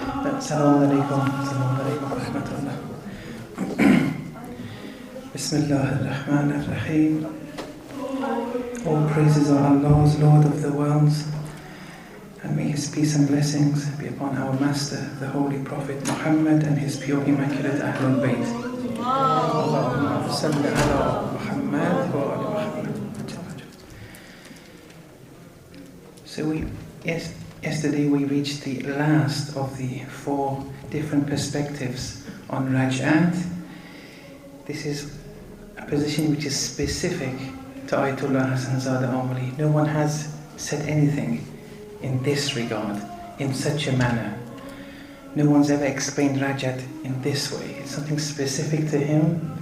Assalamu alaikum. Assalamu alaikum wa rahmatullah. Bismillah ar-Rahman ar-Rahim. All praises are Allah's, Lord of the worlds, and may His peace and blessings be upon our Master, the Holy Prophet Muhammad, and His pure, immaculate Ahlul Bayt. Allahumma salli ala Muhammad wa ala Muhammad. So yesterday we reached the last of the 4 different perspectives on Raj'at. This is a position which is specific to Ayatollah Hassan Zada only. No one has said anything in this regard, in such a manner. No one's ever explained Raj'at in this way. It's something specific to him.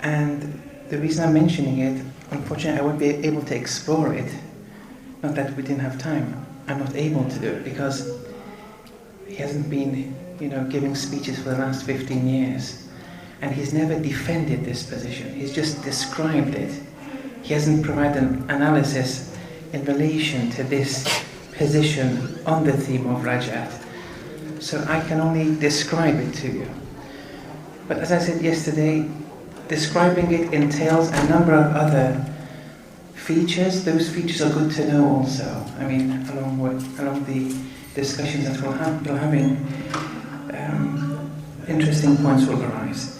And the reason I'm mentioning it, unfortunately I won't be able to explore it. Not that we didn't have time. I'm not able to do it because he hasn't been, giving speeches for the last 15 years. And he's never defended this position. He's just described it. He hasn't provided an analysis in relation to this position on the theme of Raj'at. So I can only describe it to you. But as I said yesterday, describing it entails a number of other features. Those features are good to know also. I mean, along the discussions that we're having, interesting points will arise.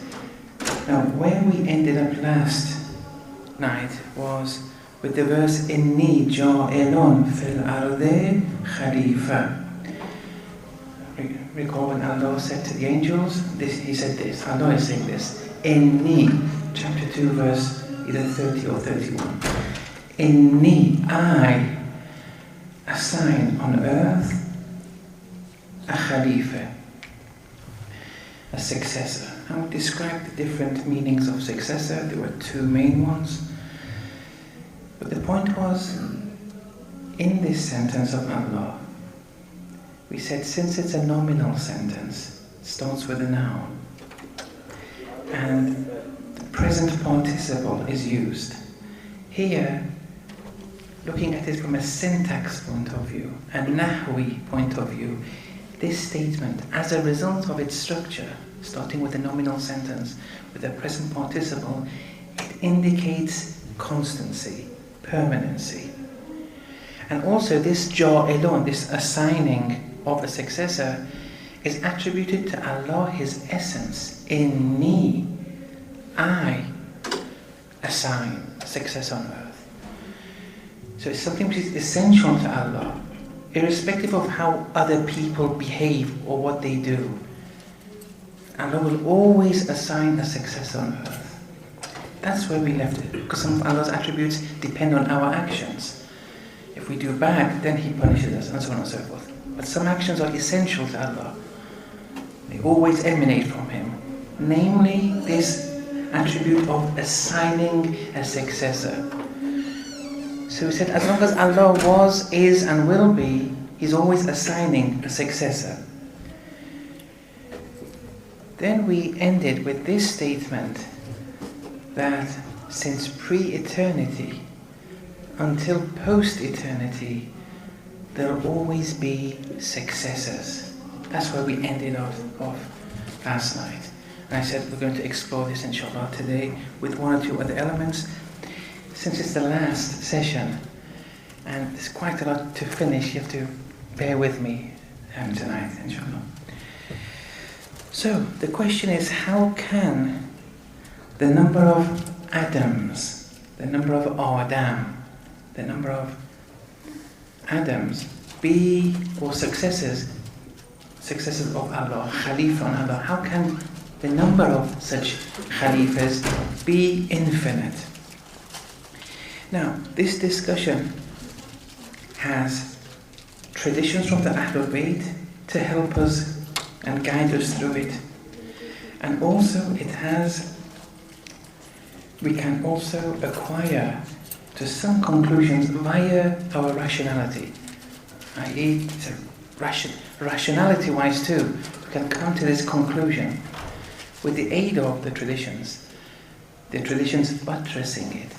Now, where we ended up last night was with the verse Inni ja'ilun fil ardi khalifa. Recall when Allah said to the angels, He said this, Allah is saying this, Inni, chapter 2 verse either 30 or 31. Inni, I assign on earth a khalifa, a successor. I will describe the different meanings of successor. There were 2 main ones. But the point was, in this sentence of Allah, we said since it's a nominal sentence, it starts with a noun, and the present participle is used. Here, looking at it from a syntax point of view, a nahwi point of view, this statement, as a result of its structure, starting with a nominal sentence with a present participle, it indicates constancy, permanency. And also this ja'ilun, this assigning of a successor, is attributed to Allah, His essence. Inni, I assign a successor on earth. So it's something which is essential to Allah, irrespective of how other people behave or what they do. Allah will always assign a successor on earth. That's where we left it, because some of Allah's attributes depend on our actions. If we do bad, then He punishes us, and so on and so forth. But some actions are essential to Allah. They always emanate from Him. Namely, this attribute of assigning a successor. So we said, as long as Allah was, is, and will be, He's always assigning a successor. Then we ended with this statement that since pre-eternity until post-eternity, there will always be successors. That's where we ended off last night. And I said we're going to explore this inshallah today with 1 or 2 other elements. Since it's the last session and there's quite a lot to finish, you have to bear with me tonight inshallah. So the question is, how can the number of Adams, the number of Adam, the number of Adams be, or successors of Allah, Khalifa on Allah, how can the number of such Khalifas be infinite? Now, this discussion has traditions from the Ahlul Bayt to help us and guide us through it. And also we can also acquire to some conclusions via our rationality. I.e., rationality-wise too, we can come to this conclusion with the aid of the traditions buttressing it,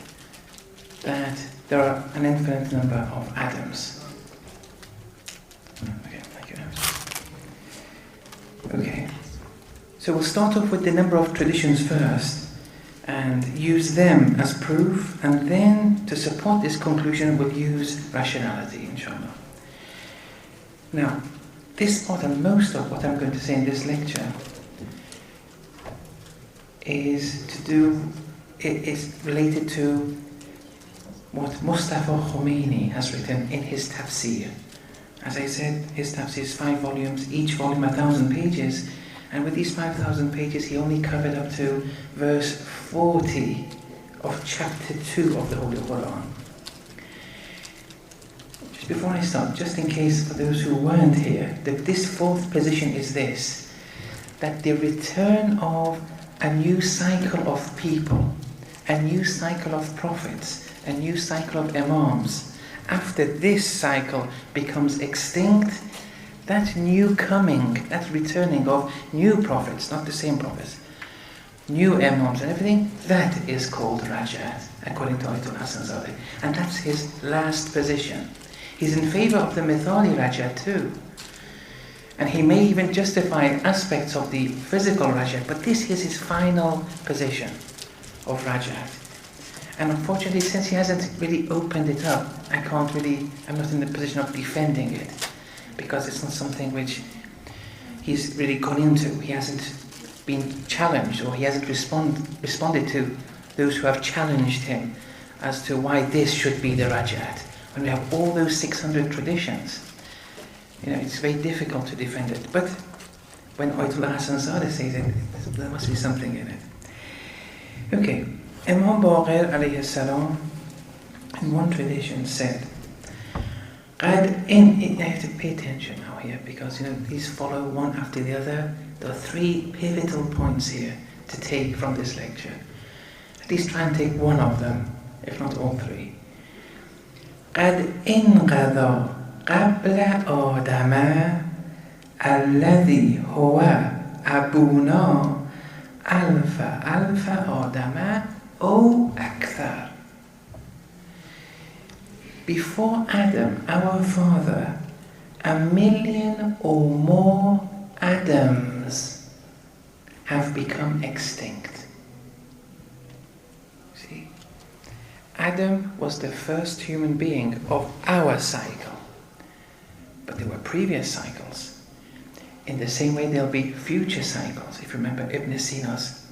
that there are an infinite number of atoms. Okay, thank you. So we'll start off with the number of traditions first and use them as proof, and then to support this conclusion we'll use rationality, inshallah. Now, this part and most of what I'm going to say in this lecture is related to what Mustafa Khomeini has written in his tafsir. As I said, his tafsir is 5 volumes, each volume 1,000 pages, and with these 5,000 pages he only covered up to verse 40 of chapter 2 of the Holy Quran. Just before I start, just in case for those who weren't here, this fourth position is this, that the return of a new cycle of people, a new cycle of prophets, a new cycle of imams, after this cycle becomes extinct, that new coming, that returning of new prophets, not the same prophets, new imams and everything, that is called Raj'at, according to Ayatollah Hassan Zadeh. And that's his last position. He's in favor of the Mithali Raj'at too. And he may even justify aspects of the physical Raj'at, but this is his final position of Raj'at. And unfortunately, since he hasn't really opened it up, I'm not in the position of defending it, because it's not something which he's really gone into. He hasn't been challenged, or he hasn't responded to those who have challenged him as to why this should be the Raj'at. When we have all those 600 traditions, it's very difficult to defend it. But when Ayatollah Hassan Zadeh says it, there must be something in it. Okay, Imam Baqir alayhi salam, in one tradition said, I have to pay attention now here, because these follow one after the other. There are 3 pivotal points here to take from this lecture. At least try and take one of them, if not all 3. قد انقضى قبل آدم الذي هو أبونا ألف آدم أو أكثر. Before Adam, our father, 1,000,000 or more Adams have become extinct. See? Adam was the first human being of our cycle. But there were previous cycles. In the same way there'll be future cycles. If you remember Ibn Sina's,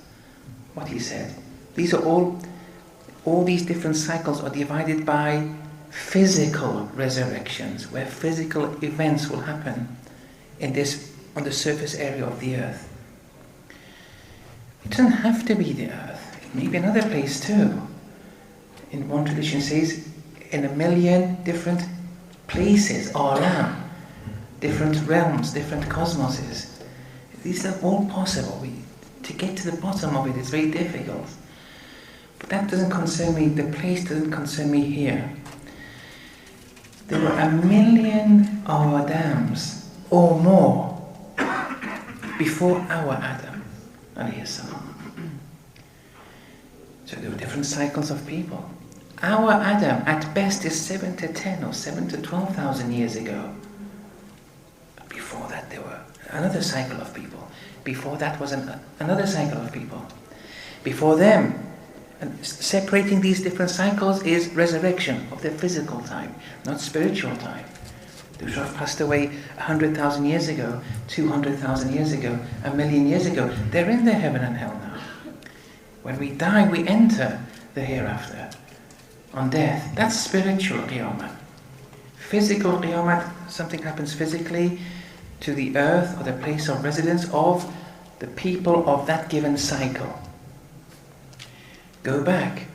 what he said. These are all these different cycles are divided by physical resurrections, where physical events will happen on the surface area of the earth. It doesn't have to be the earth. It may be another place too. In one tradition says, in 1,000,000 different places, alam, different realms, different cosmoses. These are all possible. To get to the bottom of it is very difficult. But that doesn't concern me. The place doesn't concern me here. There were 1,000,000 Adams or more before our Adam, alayhi salam. So there were different cycles of people. Our Adam at best is 7 to 10 or 7 to 12,000 years ago. But before that there were another cycle of people. Before that was another cycle of people. Before them, and separating these different cycles is resurrection of the physical time, not spiritual time. Those who have passed away 100,000 years ago, 200,000 years ago, 1,000,000 years ago, they're in the heaven and hell now. When we die, we enter the hereafter. On death, that's spiritual qiyamah. Physical qiyamah, something happens physically to the earth or the place of residence of the people of that given cycle. Go back.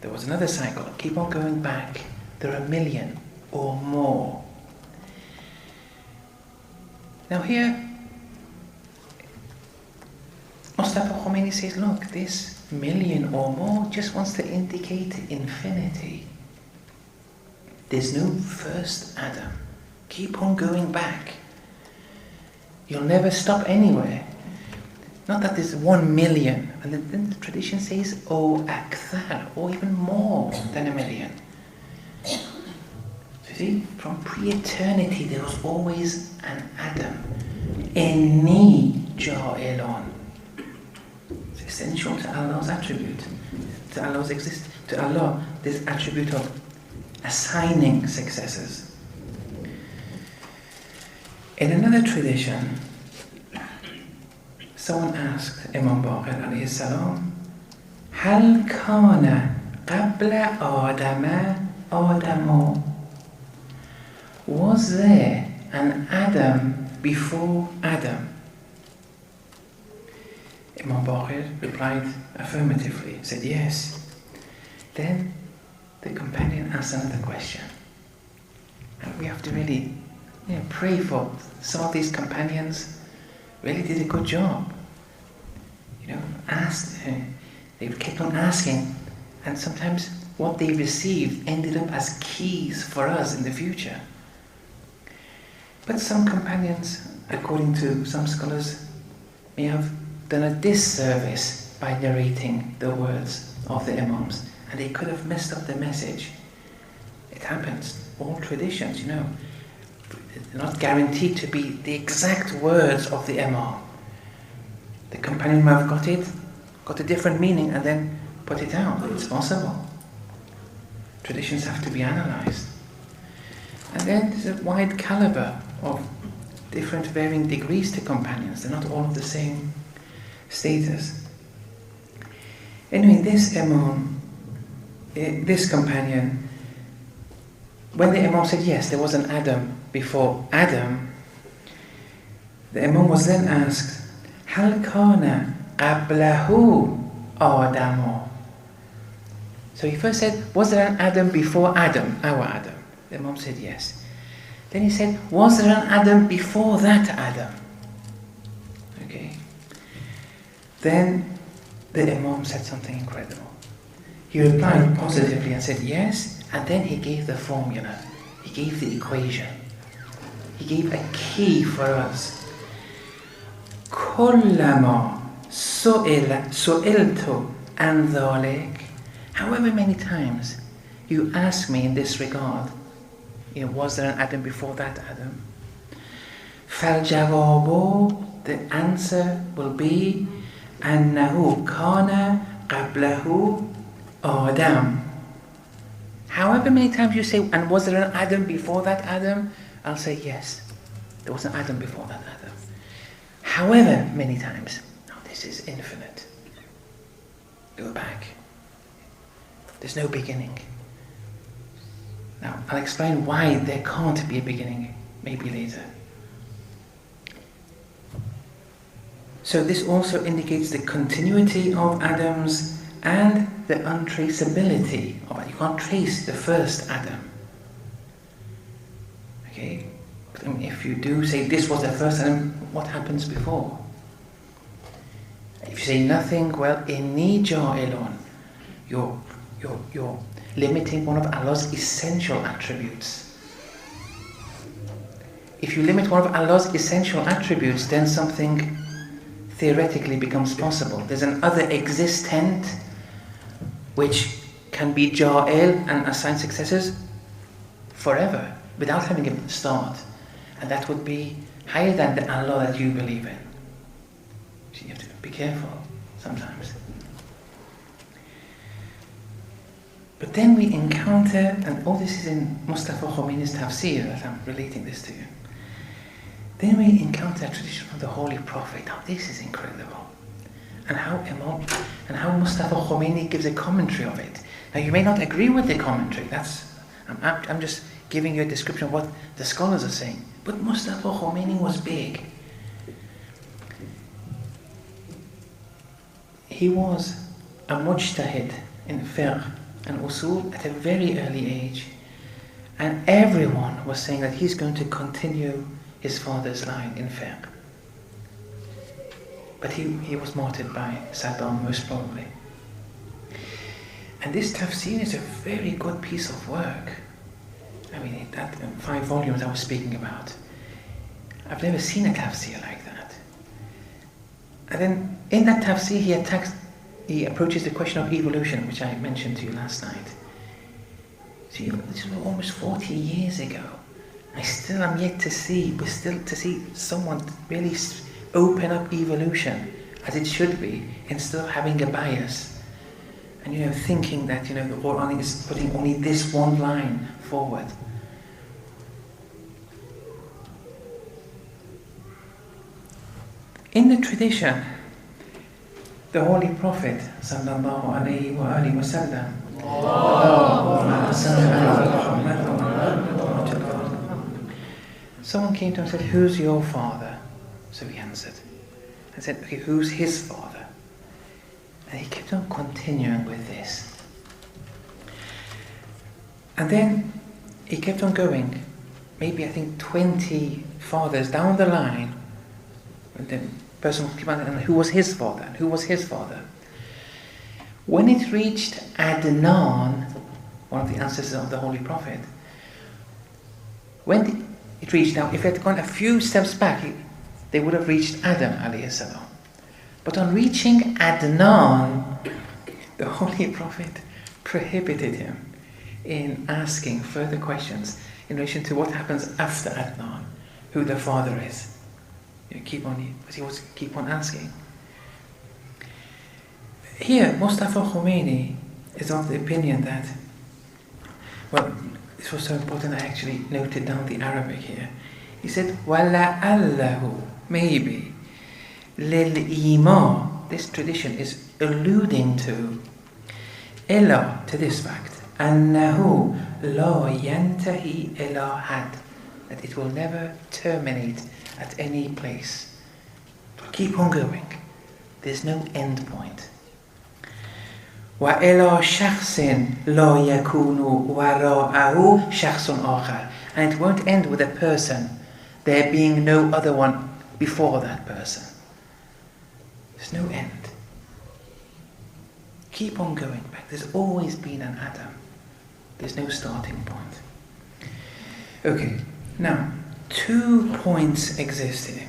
There was another cycle. Keep on going back. There are 1,000,000 or more. Now here, Mustafa Khomeini says, look, this 1,000,000 or more just wants to indicate infinity. There's no first Adam. Keep on going back. You'll never stop anywhere. Not that there's 1,000,000, and then the tradition says, "O akthar," or even more than 1,000,000. So you see, from pre-eternity there was always an Adam. Inni ja'ilun essential to Allah's attribute, to Allah's existence, to Allah, this attribute of assigning successors. In another tradition, someone asked Imam Baqir alayhi salam, هل كان قبل آدم آدم? Was there an Adam before Adam? Imam Baqir replied affirmatively, said yes. Then the companion asked another question. And we have to really pray for some of these companions. Really did a good job. They kept on asking, and sometimes what they received ended up as keys for us in the future. But some companions, according to some scholars, may have done a disservice by narrating the words of the Imams, and they could have messed up the message. It happens. All traditions, they're not guaranteed to be the exact words of the Imam. The companion might have got a different meaning and then put it out. It's possible. Traditions have to be analysed. And then there's a wide calibre of different varying degrees to companions. They're not all of the same status. Anyway, this Imam, this companion, when the Imam said yes, there was an Adam before Adam, the Imam was then asked, هل كان قبله آدم? So he first said, was there an Adam before Adam, our Adam? The Imam said yes. Then he said, was there an Adam before that Adam? Okay. Then the Imam said something incredible. He replied positively and said yes, and then he gave the formula. He gave the equation. He gave a key for us. كلما سئلت عن ذلك, however many times you ask me in this regard, was there an Adam before that Adam? فالجواب, the answer will be أنه كان قبله آدم. However many times you say, and was there an Adam before that Adam? I'll say yes, there was an Adam before that Adam. However many times, no, this is infinite. Go back. There's no beginning. Now, I'll explain why there can't be a beginning, maybe later. So this also indicates the continuity of Adams and the untraceability of it. You can't trace the first Adam. Okay? If you do say this was the first Adam, what happens before? If you say nothing, well, inni ja'ilun, you're limiting one of Allah's essential attributes. If you limit one of Allah's essential attributes, then something theoretically becomes possible. There's an other existent which can be ja'il and assign successors forever without having a start. And that would be higher than the Allah that you believe in. So you have to be careful sometimes. But then we encounter, and all this is in Mustafa Khomeini's tafsir that I'm relating this to you. Then we encounter a tradition of the Holy Prophet. Now this is incredible. And how Mustafa Khomeini gives a commentary of it. Now you may not agree with the commentary. I'm just giving you a description of what the scholars are saying. But Mustafa Khomeini was big. He was a mujtahid in fiqh and usul at a very early age. And everyone was saying that he's going to continue his father's line in fiqh. But he was martyred by Saddam, most probably. And this tafsir is a very good piece of work. I mean, that 5 volumes I was speaking about. I've never seen a tafsir like that. And then in that tafsir he approaches the question of evolution, which I mentioned to you last night. See, this was almost 40 years ago. I still am yet to see someone really open up evolution as it should be, instead of having a bias and thinking that the Quran is putting only this one line forward. In the tradition, the Holy Prophet sallallahu alaihi wasallam, someone came to him and said, "Who's your father?" So he answered. I said, "Okay, who's his father?" And he kept on continuing with this. And then he kept on going, maybe I think 20 fathers down the line. And the person would keep on, and who was his father? And who was his father? When it reached Adnan, one of the ancestors of the Holy Prophet, when it reached, now if it had gone a few steps back, they would have reached Adam alayhi salam. But on reaching Adnan, the Holy Prophet prohibited him in asking further questions in relation to what happens after Adnan, who the father is. Because he was keep on asking. Here, Mustafa Khomeini is of the opinion that, this was so important I actually noted down the Arabic here. He said, وَلَعَلَّهُ, maybe, لِلْإِيمَا, this tradition is alluding to this fact, أَنَّهُ لَا يَنْتَهِي إِلَى حَدٍ, that it will never terminate at any place. It will keep on going. There's no end point. وَإِلَى شَخْصٍ لَا يَكُونُ وَرَاءَهُ شَخْصٌ آخَرٍ, and it won't end with a person, there being no other one before that person. There's no end. Keep on going back. There's always been an Adam. There's no starting point. Okay, now 2 points exist here.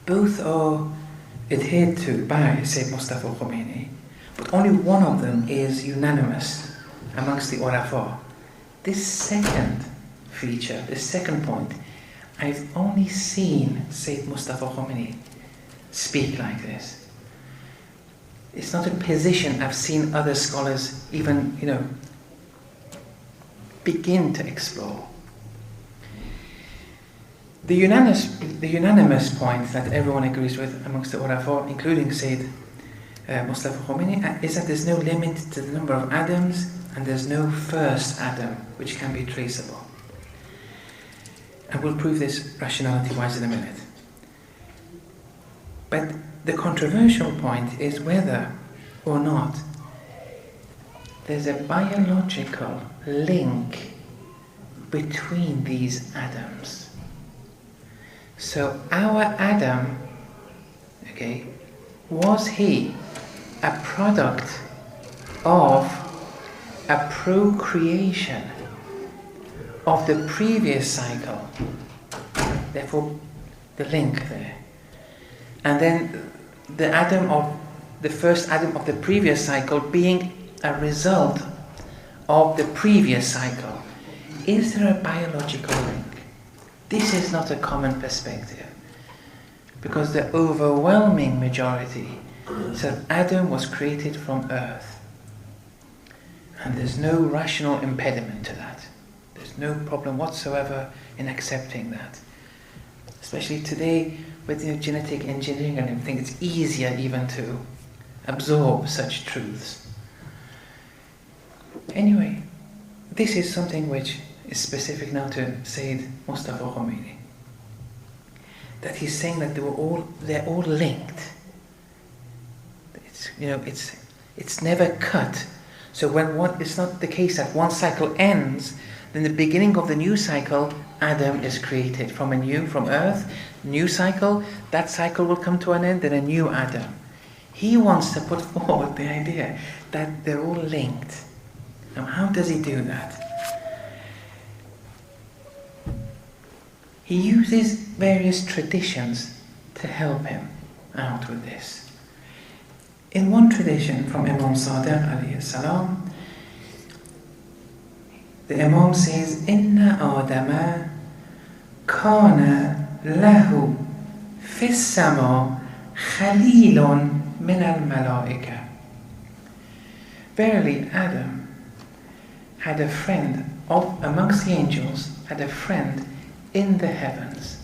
Both are adhered to by Sayyid Mustafa Khomeini, but only one of them is unanimous amongst the Urafa. This second feature, this second point, I've only seen Sayyid Mustafa Khomeini speak like this. It's not a position I've seen other scholars even, begin to explore. The unanimous point that everyone agrees with amongst the Urafa, including Sayyid Mustafa Khomeini, is that there's no limit to the number of Adams, and there's no first Adam which can be traceable. And we'll prove this rationality-wise in a minute. But the controversial point is whether or not there's a biological link between these Adams. So our Adam, was he a product of a procreation of the previous cycle? Therefore, the link there. And then the first Adam of the previous cycle being a result of the previous cycle. Is there a biological link? This is not a common perspective, because the overwhelming majority said Adam was created from earth, and there's no rational impediment to that. There's no problem whatsoever in accepting that. Especially today with genetic engineering and everything, it's easier even to absorb such truths. Anyway, this is something which is specific now to Sayyid Mustafa Khomeini. That he's saying that they're all linked. It's never cut. So it's not the case that one cycle ends, then the beginning of the new cycle, Adam is created from earth, new cycle, that cycle will come to an end, then a new Adam. He wants to put forward the idea that they're all linked. Now, how does he do that? He uses various traditions to help him out with this. In one tradition from Imam Sadiq alayhi salam, the Imam says, Inna Adama kana lahu fis sama خليل من الملائكة. Verily, Adam had a friend amongst the angels, had a friend in the heavens.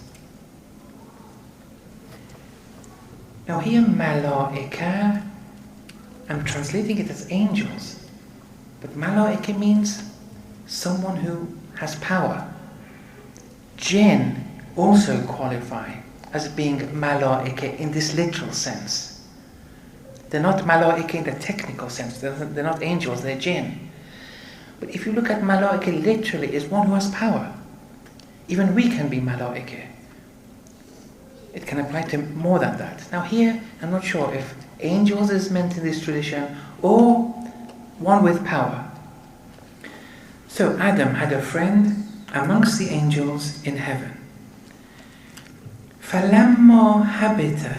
Now here, malaika, I'm translating it as angels, but malaika means someone who has power. Jinn also qualify as being malaika in this literal sense. They're not malaika in the technical sense, they're not angels, they're jinn. But if you look at malaika literally, it's one who has power. Even we can be malaika. It can apply to more than that. Now here, I'm not sure if angels is meant in this tradition or one with power. So Adam had a friend amongst the angels in heaven. فَلَمَّا هَبِتَ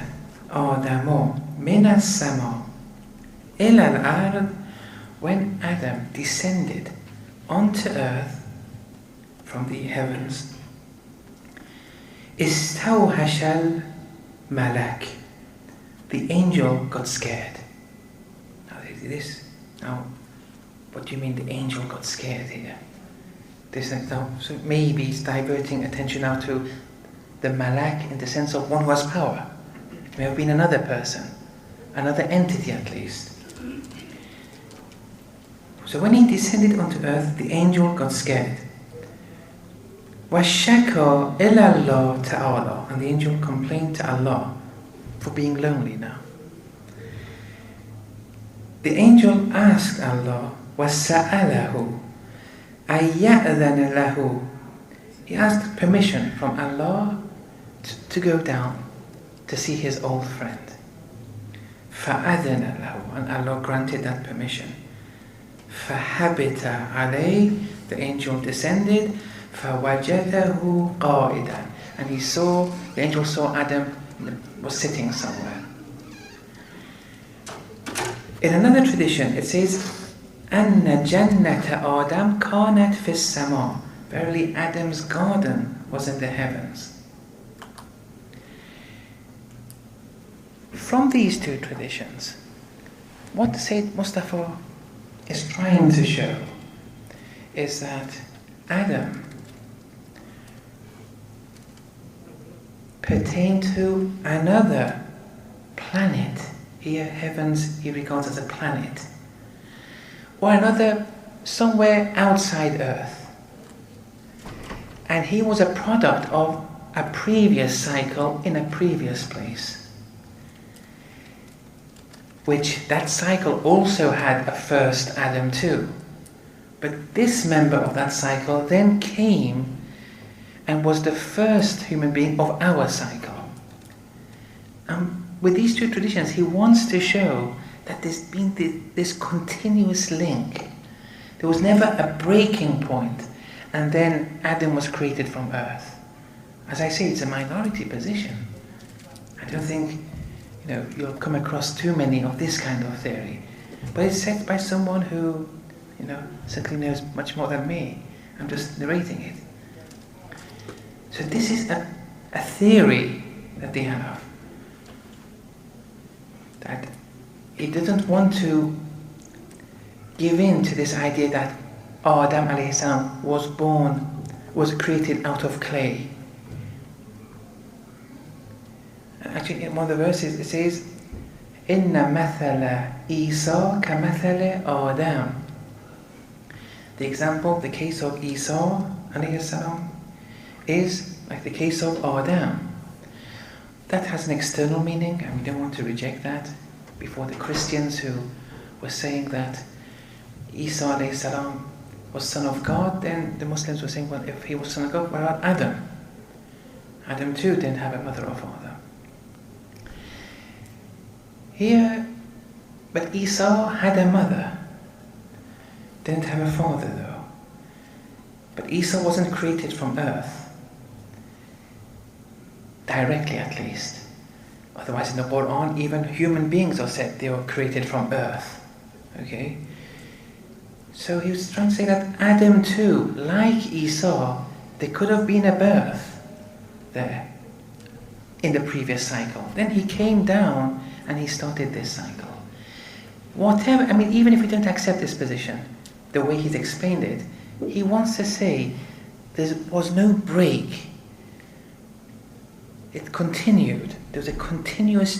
آدَمُ مِنَ السَّمَاءِ إِلَى الْأَرْضِ. When Adam descended onto earth from the heavens, إِسْتَوْحَشَ الْمَلَكِ. The angel got scared. Now, what do you mean the angel got scared here? So maybe it's diverting attention now to the malak in the sense of one who has power. It may have been another person, another entity at least. So when he descended onto earth, the angel got scared. وَشَكَى إِلَى اللَّهِ تَعَالَى. And the angel complained to Allah for being lonely now. The angel asked Allah, وَسَأَلَهُ أَيَّأْذَنَ لَهُ. He asked permission from Allah to go down to see his old friend. فَأَذَنَ لَهُ. And Allah granted that permission. فَحَبِتَ عَلَيْهِ. The angel descended. فَوَجَدَهُ قَائِدًا. And the angel saw Adam was sitting somewhere. In another tradition, it says, أَنَّ جَنَّةَ آدَمْ كَانَتْ فِي السَّمَاءِ. Verily, Adam's garden was in the heavens. From these two traditions, what Sayyid Mustafa is trying to show is that Adam pertained to another planet. Here, heavens he regards as a planet, or another somewhere outside Earth. And he was a product of a previous cycle in a previous place, which that cycle also had a first Adam too. But this member of that cycle then came and was the first human being of our cycle. With these two traditions, he wants to show that there's been this continuous link. There was never a breaking point, and then Adam was created from earth. As I say, it's a minority position. I don't think you'll come across too many of this kind of theory. But it's said by someone who, certainly knows much more than me. I'm just narrating it. So this is a theory that they have. That he doesn't want to give in to this idea that Adam alayhi salam was created out of clay. Actually, in one of the verses it says, إِنَّ مَثَلَ إِيسَى كَمَثَلِ آدَمَ. The example, the case of Isa alayhi salam is like the case of Adam. That has an external meaning, and we don't want to reject that. Before the Christians who were saying that Isa alayhi salam was son of God, then the Muslims were saying, well, if he was son of God, what about Adam? Adam too didn't have a mother or father. Here, but Isa had a mother, didn't have a father though. But Isa wasn't created from earth. Directly at least. Otherwise in the Quran, even human beings are said they were created from earth. Okay? So he was trying to say that Adam too, like Isa, there could have been a birth there. in the previous cycle. Then he came down and he started this cycle. Whatever, I mean, even if we don't accept this position, the way he's explained it, he wants to say there was no break. It continued. There was a continuous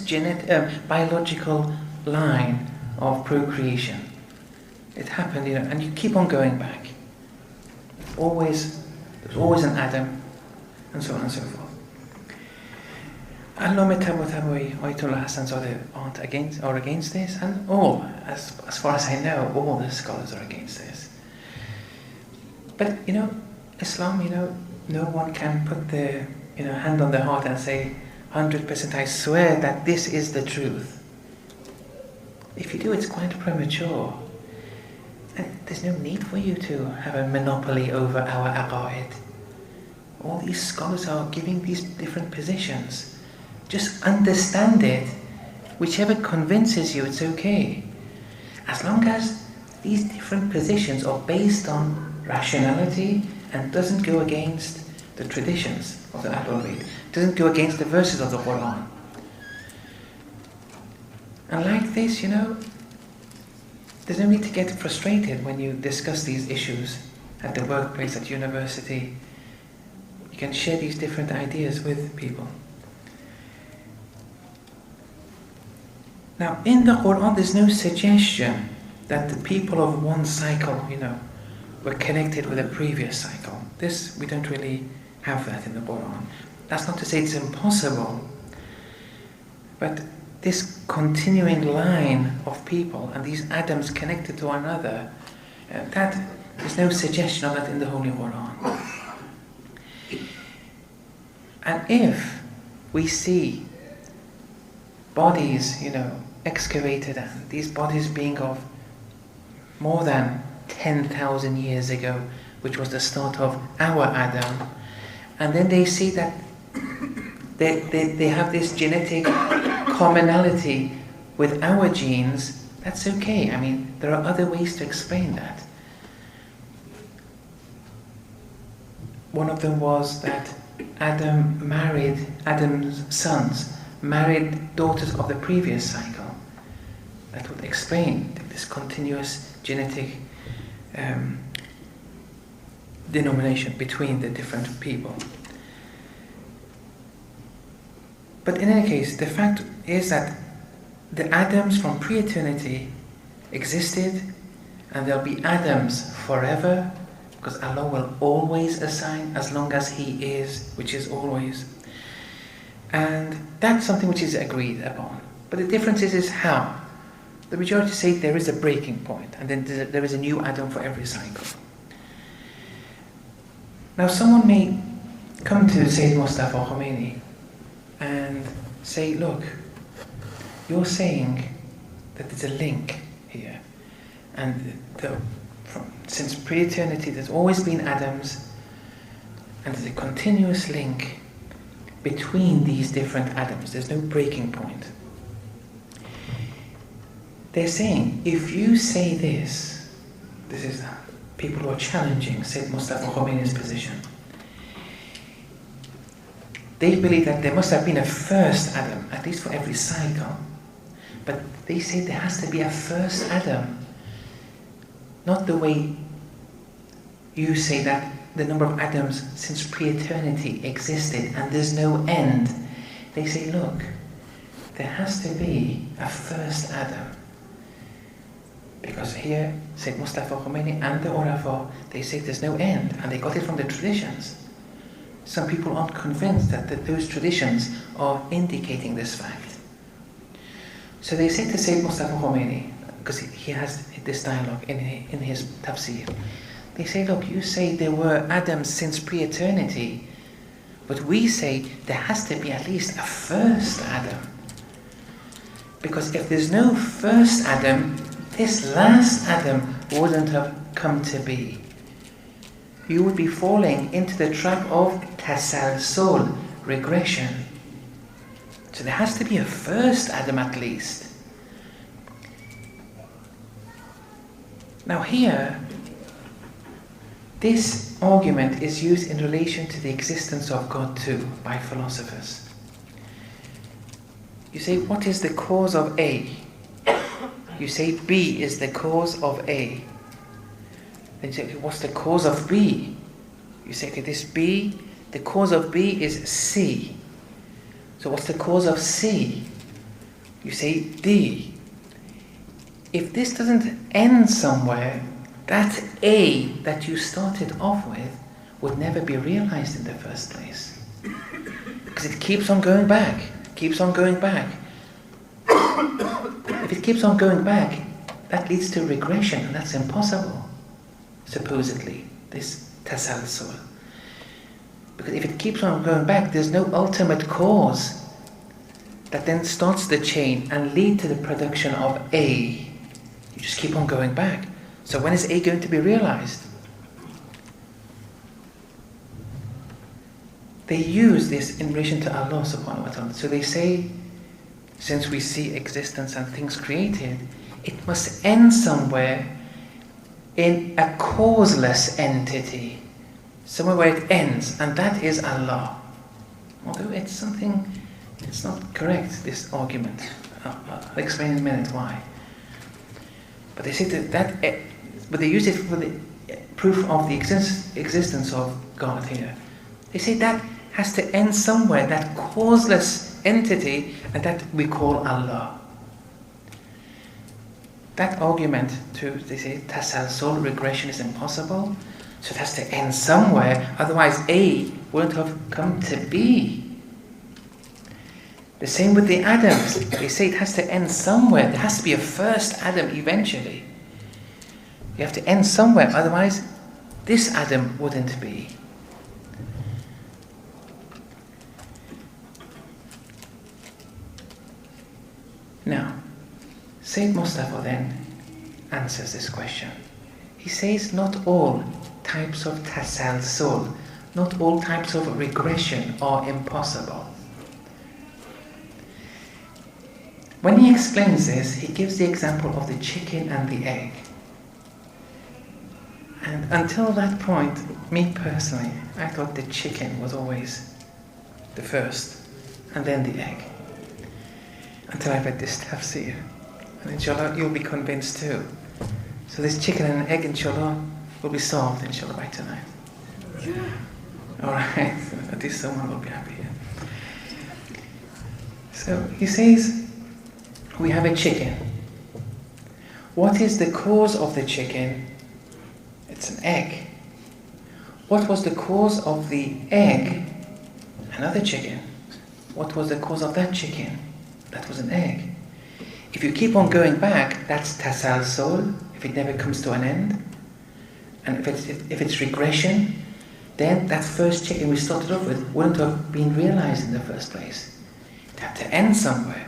biological line of procreation. It happened, and you keep on going back. There's always an Adam, and so on and so forth. Allama Tabatawi, Ayatollah Hassan Zadeh aren't against this, and as far as I know, all the scholars are against this. But Islam, no one can put the hand on the heart and say 100% I swear that this is the truth. If you do, it's quite premature. And there's no need for you to have a monopoly over our aqaid. All these scholars are giving these different positions. Just understand it. Whichever convinces you, it's okay. As long as these different positions are based on rationality and doesn't go against the traditions of the Ahlul Bayt, doesn't go against the verses of the Quran. And like this, there's no need to get frustrated when you discuss these issues at the workplace, at university. You can share these different ideas with people. Now, in the Quran, there's no suggestion that the people of one cycle, were connected with a previous cycle. This, we don't really have that in the Quran. That's not to say it's impossible, but this continuing line of people and these Adams connected to one another, there's no suggestion of that in the Holy Quran. And if we see bodies, excavated, and these bodies being of more than 10,000 years ago, which was the start of our Adam, and then they see that they have this genetic commonality with our genes, that's okay. I mean, there are other ways to explain that. One of them was that Adam's sons married daughters of the previous cycle. That would explain this continuous genetic denomination between the different people. But in any case, the fact is that the Adams from pre-eternity existed, and there'll be Adams forever, because Allah will always assign as long as He is, which is always. And that's something which is agreed upon. But the difference is how. The majority say there is a breaking point, and then there is a new Adam for every cycle. Now someone may come to Sayyid Mustafa Khomeini and say, look, you're saying that there's a link here, and since pre-eternity there's always been Adams, and there's a continuous link between these different Adams. There's no breaking point. They're saying, if you say this is people who are challenging Sayyid Mustafa Khomeini's position. They believe that there must have been a first Adam, at least for every cycle. But they say there has to be a first Adam. Not the way you say that the number of Adams since pre-eternity existed and there's no end. They say, look, there has to be a first Adam. Because here, Sayyid Mustafa Khomeini and the Urafa, they say there's no end, and they got it from the traditions. Some people aren't convinced that those traditions are indicating this fact. So they say to Sayyid Mustafa Khomeini, because he has this dialogue in his tafsir, they say, look, you say there were Adams since pre-eternity, but we say there has to be at least a first Adam. Because if there's no first Adam, this last Adam wouldn't have come to be. You would be falling into the trap of tasalsul, regression. So there has to be a first Adam at least. Now here, this argument is used in relation to the existence of God too by philosophers. You say, what is the cause of A? You say B is the cause of A. Then you say, okay, what's the cause of B? You say, okay, this B, the cause of B is C. So what's the cause of C? You say D. If this doesn't end somewhere, that A that you started off with would never be realized in the first place. Because it keeps on going back, keeps on going back. If it keeps on going back, that leads to regression, and that's impossible, supposedly, this tasalsul. Because if it keeps on going back, there's no ultimate cause that then starts the chain and lead to the production of A. You just keep on going back. So when is A going to be realized? They use this in relation to Allah subhanahu wa ta'ala. So they say, since we see existence and things created, it must end somewhere in a causeless entity. Somewhere where it ends, and that is Allah. Although it's something, it's not correct, this argument. I'll explain in a minute why. But they say but they use it for the proof of the existence of God here. They say that has to end somewhere, that causeless entity, and that we call Allah. That argument they say tasalsul, regression is impossible, so it has to end somewhere, otherwise A wouldn't have come to be. The same with the atoms. They say it has to end somewhere. There has to be a first atom eventually. You have to end somewhere, otherwise this atom wouldn't be. Now, Sayyid Mustafa then answers this question. He says not all types of tasalsul, not all types of regression are impossible. When he explains this, he gives the example of the chicken and the egg. And until that point, me personally, I thought the chicken was always the first, and then the egg. Until I read this tafsir. And inshallah, you'll be convinced too. So this chicken and egg, inshallah, will be solved, inshallah, by tonight. Alright, at least someone will be happy. So he says, we have a chicken. What is the cause of the chicken? It's an egg. What was the cause of the egg? Another chicken. What was the cause of that chicken? That was an egg. If you keep on going back, that's tasalsul, if it never comes to an end. And if it's regression, then that first chicken we started off with wouldn't have been realized in the first place. It had to end somewhere.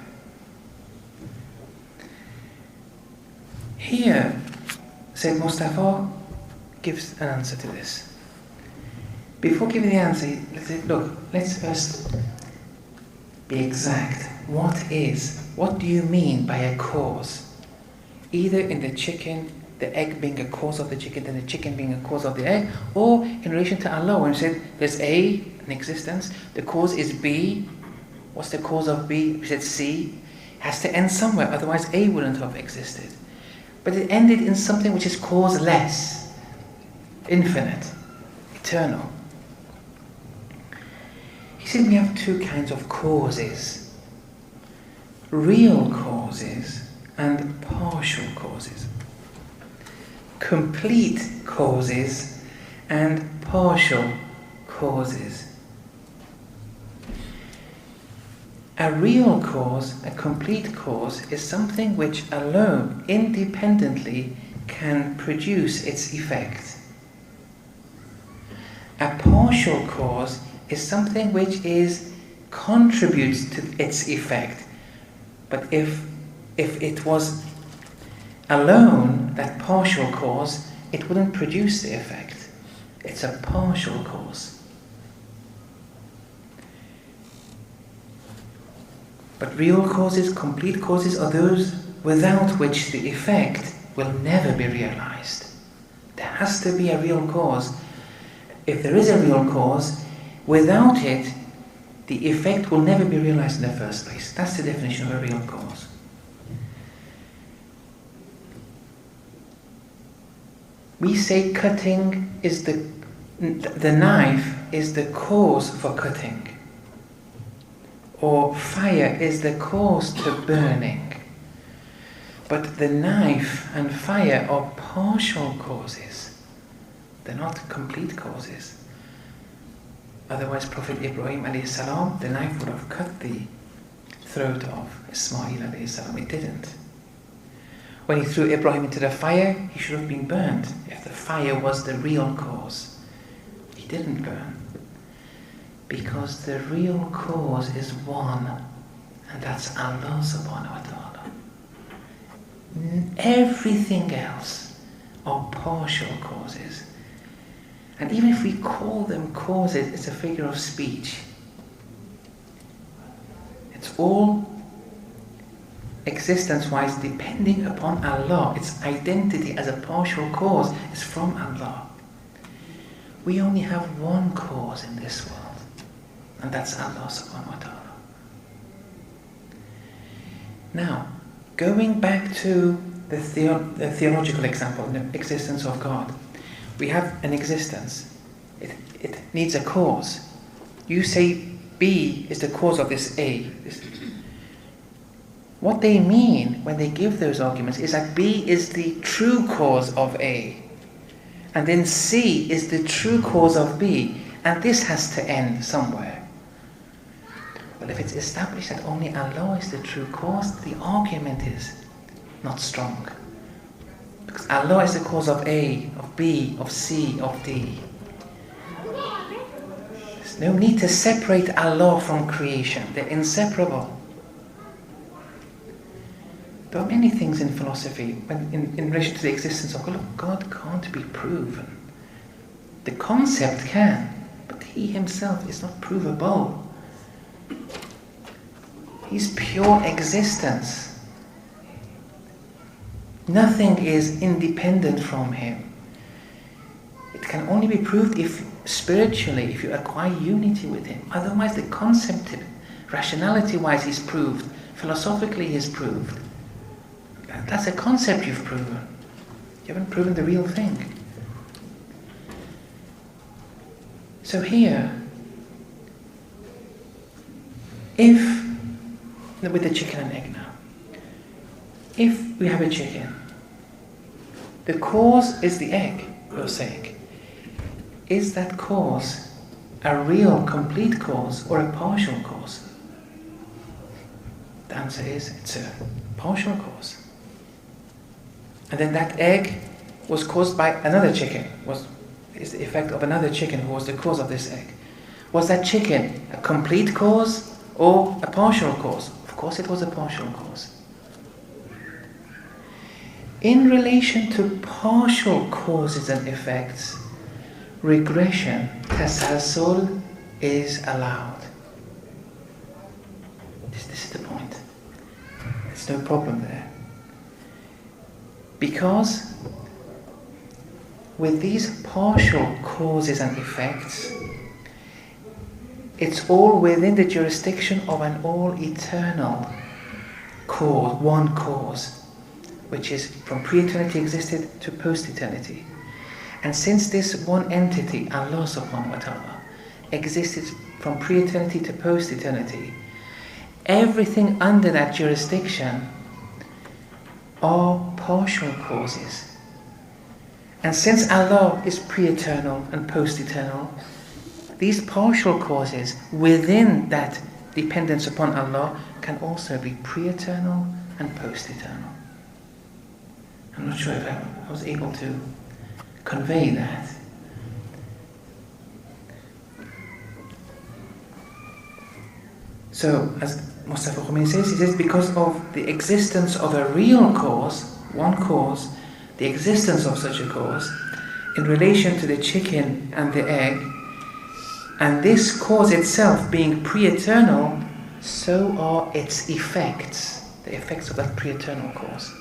Here, Sayyid Mustafa gives an answer to this. Before giving the answer, let's first be exact. What do you mean by a cause? Either in the chicken, the egg being a cause of the chicken, then the chicken being a cause of the egg, or in relation to Allah, when we said there's A, an existence, the cause is B. What's the cause of B? We said C. It has to end somewhere, otherwise A wouldn't have existed. But it ended in something which is causeless, infinite, eternal. He said we have two kinds of causes. Real causes and partial causes. Complete causes and partial causes. A real cause, a complete cause, is something which alone, independently, can produce its effect. A partial cause is something which contributes to its effect. But if it was alone, that partial cause, it wouldn't produce the effect. It's a partial cause. But real causes, complete causes, are those without which the effect will never be realized. There has to be a real cause. If there is a real cause, without it, the effect will never be realized in the first place. That's the definition of a real cause. We say cutting is the knife is the cause for cutting, or fire is the cause to burning. But the knife and fire are partial causes. They're not complete causes. Otherwise, Prophet Ibrahim alayhi salam, the knife would have cut the throat of Ismail alayhi salam. It didn't. When he threw Ibrahim into the fire, he should have been burned if the fire was the real cause. He didn't burn. Because the real cause is one, and that's Allah subhanahu wa ta'ala. Everything else are partial causes. And even if we call them causes, it's a figure of speech. It's all existence-wise depending upon Allah. Its identity as a partial cause is from Allah. We only have one cause in this world, and that's Allah subhanahu wa ta'ala. Now, going back to the theological example, the existence of God. We have an existence. It needs a cause. You say B is the cause of this A. What they mean when they give those arguments is that B is the true cause of A, and then C is the true cause of B, and this has to end somewhere. Well, if it's established that only Allah is the true cause, the argument is not strong. Because Allah is the cause of A, of B, of C, of D. There's no need to separate Allah from creation. They're inseparable. There are many things in philosophy in relation to the existence of God. Look, God can't be proven. The concept can, but He Himself is not provable. He's pure existence. Nothing is independent from Him. It can only be proved if spiritually, if you acquire unity with Him. Otherwise, the concept, rationality-wise, He's proved. Philosophically, He's proved. That's a concept you've proven. You haven't proven the real thing. So here, with the chicken and egg now, if we have a chicken, the cause is the egg, you're saying. Is that cause a real, complete cause or a partial cause? The answer is it's a partial cause. And then that egg was caused by another chicken, is the effect of another chicken who was the cause of this egg. Was that chicken a complete cause or a partial cause? Of course it was a partial cause. In relation to partial causes and effects, regression, tasalsul, is allowed. This is the point. There's no problem there. Because with these partial causes and effects, it's all within the jurisdiction of an all-eternal cause, one cause, which is from pre-eternity existed to post-eternity. And since this one entity, Allah subhanahu wa ta'ala, existed from pre-eternity to post-eternity, everything under that jurisdiction are partial causes. And since Allah is pre-eternal and post-eternal, these partial causes within that dependence upon Allah can also be pre-eternal and post-eternal. I'm not sure if I was able to convey that. So, as Mustafa Khomeini says, he says because of the existence of a real cause, one cause, the existence of such a cause, in relation to the chicken and the egg, and this cause itself being pre-eternal, so are its effects, the effects of that pre-eternal cause.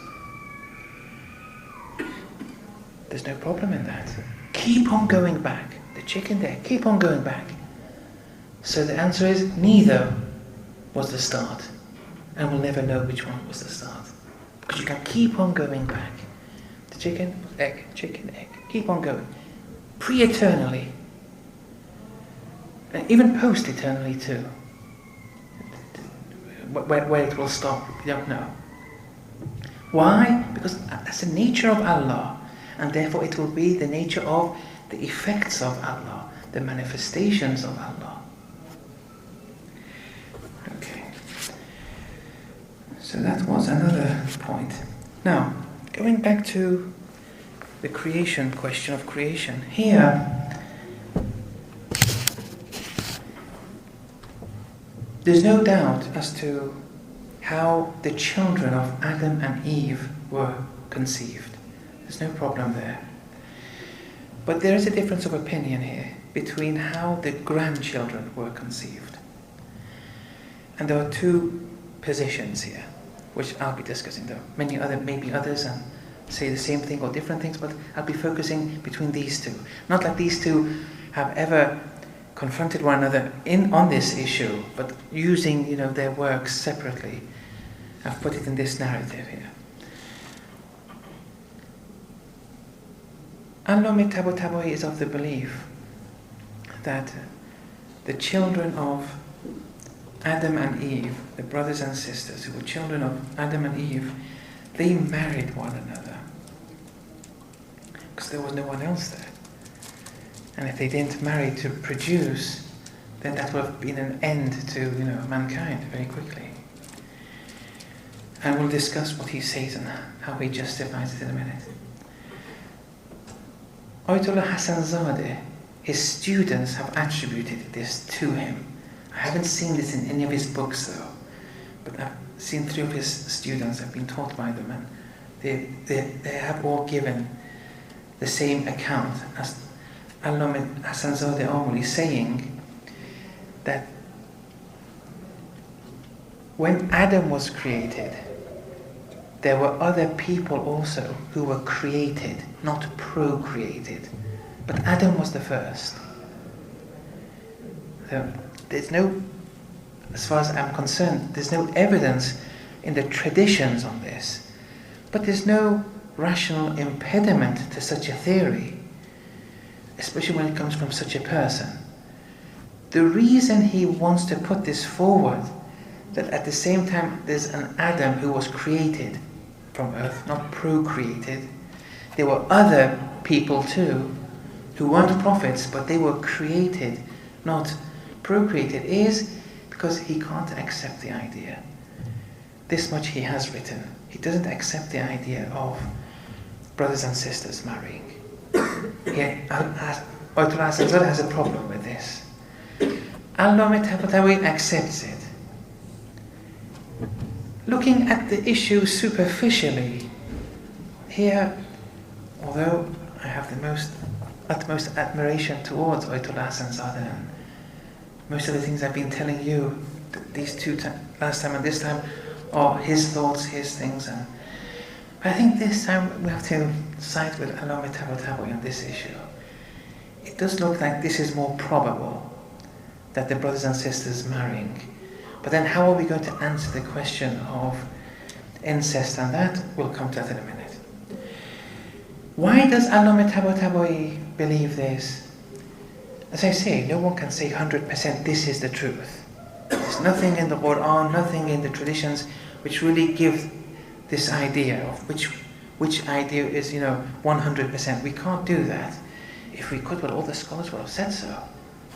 There's no problem in that. Keep on going back. The chicken there, keep on going back. So the answer is neither was the start. And we'll never know which one was the start. Because you can keep on going back. The chicken, egg, keep on going. Pre-eternally. And even post-eternally too. Where it will stop, we don't know. Why? Because that's the nature of Allah. And therefore it will be the nature of the effects of Allah. The manifestations of Allah. Okay. So that was another point. Now, going back to the creation question of creation. Here, there's no doubt as to how the children of Adam and Eve were conceived. There's no problem there. But there is a difference of opinion here between how the grandchildren were conceived. And there are two positions here, which I'll be discussing. There are maybe others and say the same thing or different things, but I'll be focusing between these two. Not that these two have ever confronted one another on this issue, but using their works separately. I've put it in this narrative here. Allama Tabatabai is of the belief that the children of Adam and Eve, the brothers and sisters who were children of Adam and Eve, they married one another. Because there was no one else there. And if they didn't marry to produce, then that would have been an end to mankind very quickly. And we'll discuss what he says and how he justifies it in a minute. Ayatollah Hassanzadeh, his students have attributed this to him. I haven't seen this in any of his books though, but I've seen 3 of his students. I've been taught by them, and they have all given the same account as Allama Hassanzadeh Amuli, saying that when Adam was created, there were other people also who were created, not procreated. But Adam was the first. So there's no, as far as I'm concerned, there's no evidence in the traditions on this. But there's no rational impediment to such a theory, especially when it comes from such a person. The reason he wants to put this forward, that at the same time there's an Adam who was created from earth, not procreated. There were other people too who weren't prophets, but they were created, not procreated, is because he can't accept the idea. This much he has written. He doesn't accept the idea of brothers and sisters marrying. Ayatollah Hassanzadeh has a problem with this. Allama Tabatabai accepts it. Looking at the issue superficially, here, although I have the utmost admiration towards Ayatollah Hassanzadeh, and most of the things I've been telling you, these two last time and this time, are his thoughts, his things, and I think this time we have to side with Allama Tabatabai on this issue. It does look like this is more probable, that the brothers and sisters marrying. But then how are we going to answer the question of incest? And that, we'll come to that in a minute. Why does Allama Tabatabai believe this? As I say, no one can say 100% this is the truth. There's nothing in the Quran, nothing in the traditions which really give this idea of which idea is 100%. We can't do that. If we could, well, all the scholars would have said so.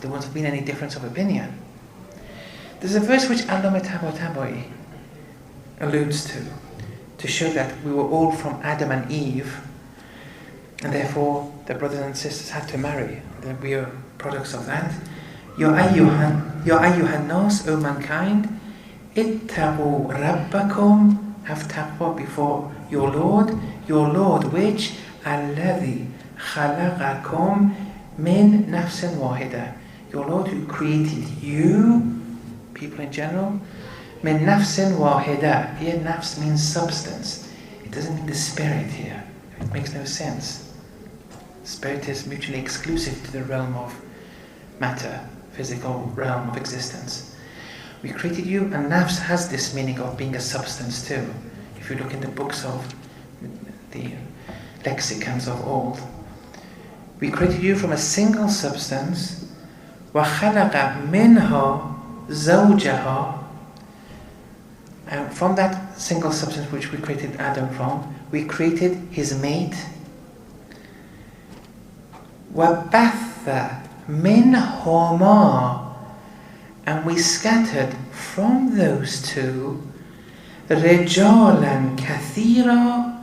There wouldn't have been any difference of opinion. There's a verse which Allama Tabatabai alludes to show that we were all from Adam and Eve, and therefore the brothers and sisters had to marry, that we are products of that. Ya ayyuhan nas, O mankind, ittaqu rabbakum, have taqwa before your Lord which alladhi khalaqakum min nafsin wahida, your Lord who created you, people in general, min nafsin wahida. Here nafs means substance. It doesn't mean the spirit here. It makes no sense. Spirit is mutually exclusive to the realm of matter. physical realm of existence. We created you, and nafs has this meaning of being a substance too. If you look in the books of the lexicons of old, we created you from a single substance. وَخَلَقَ مِنْهَا زَوْجَهَا. And from that single substance which we created Adam from, we created his mate. وَبَثَّ مِنْهُمَا. And we scattered from those two رِجَالًا كَثِيرًا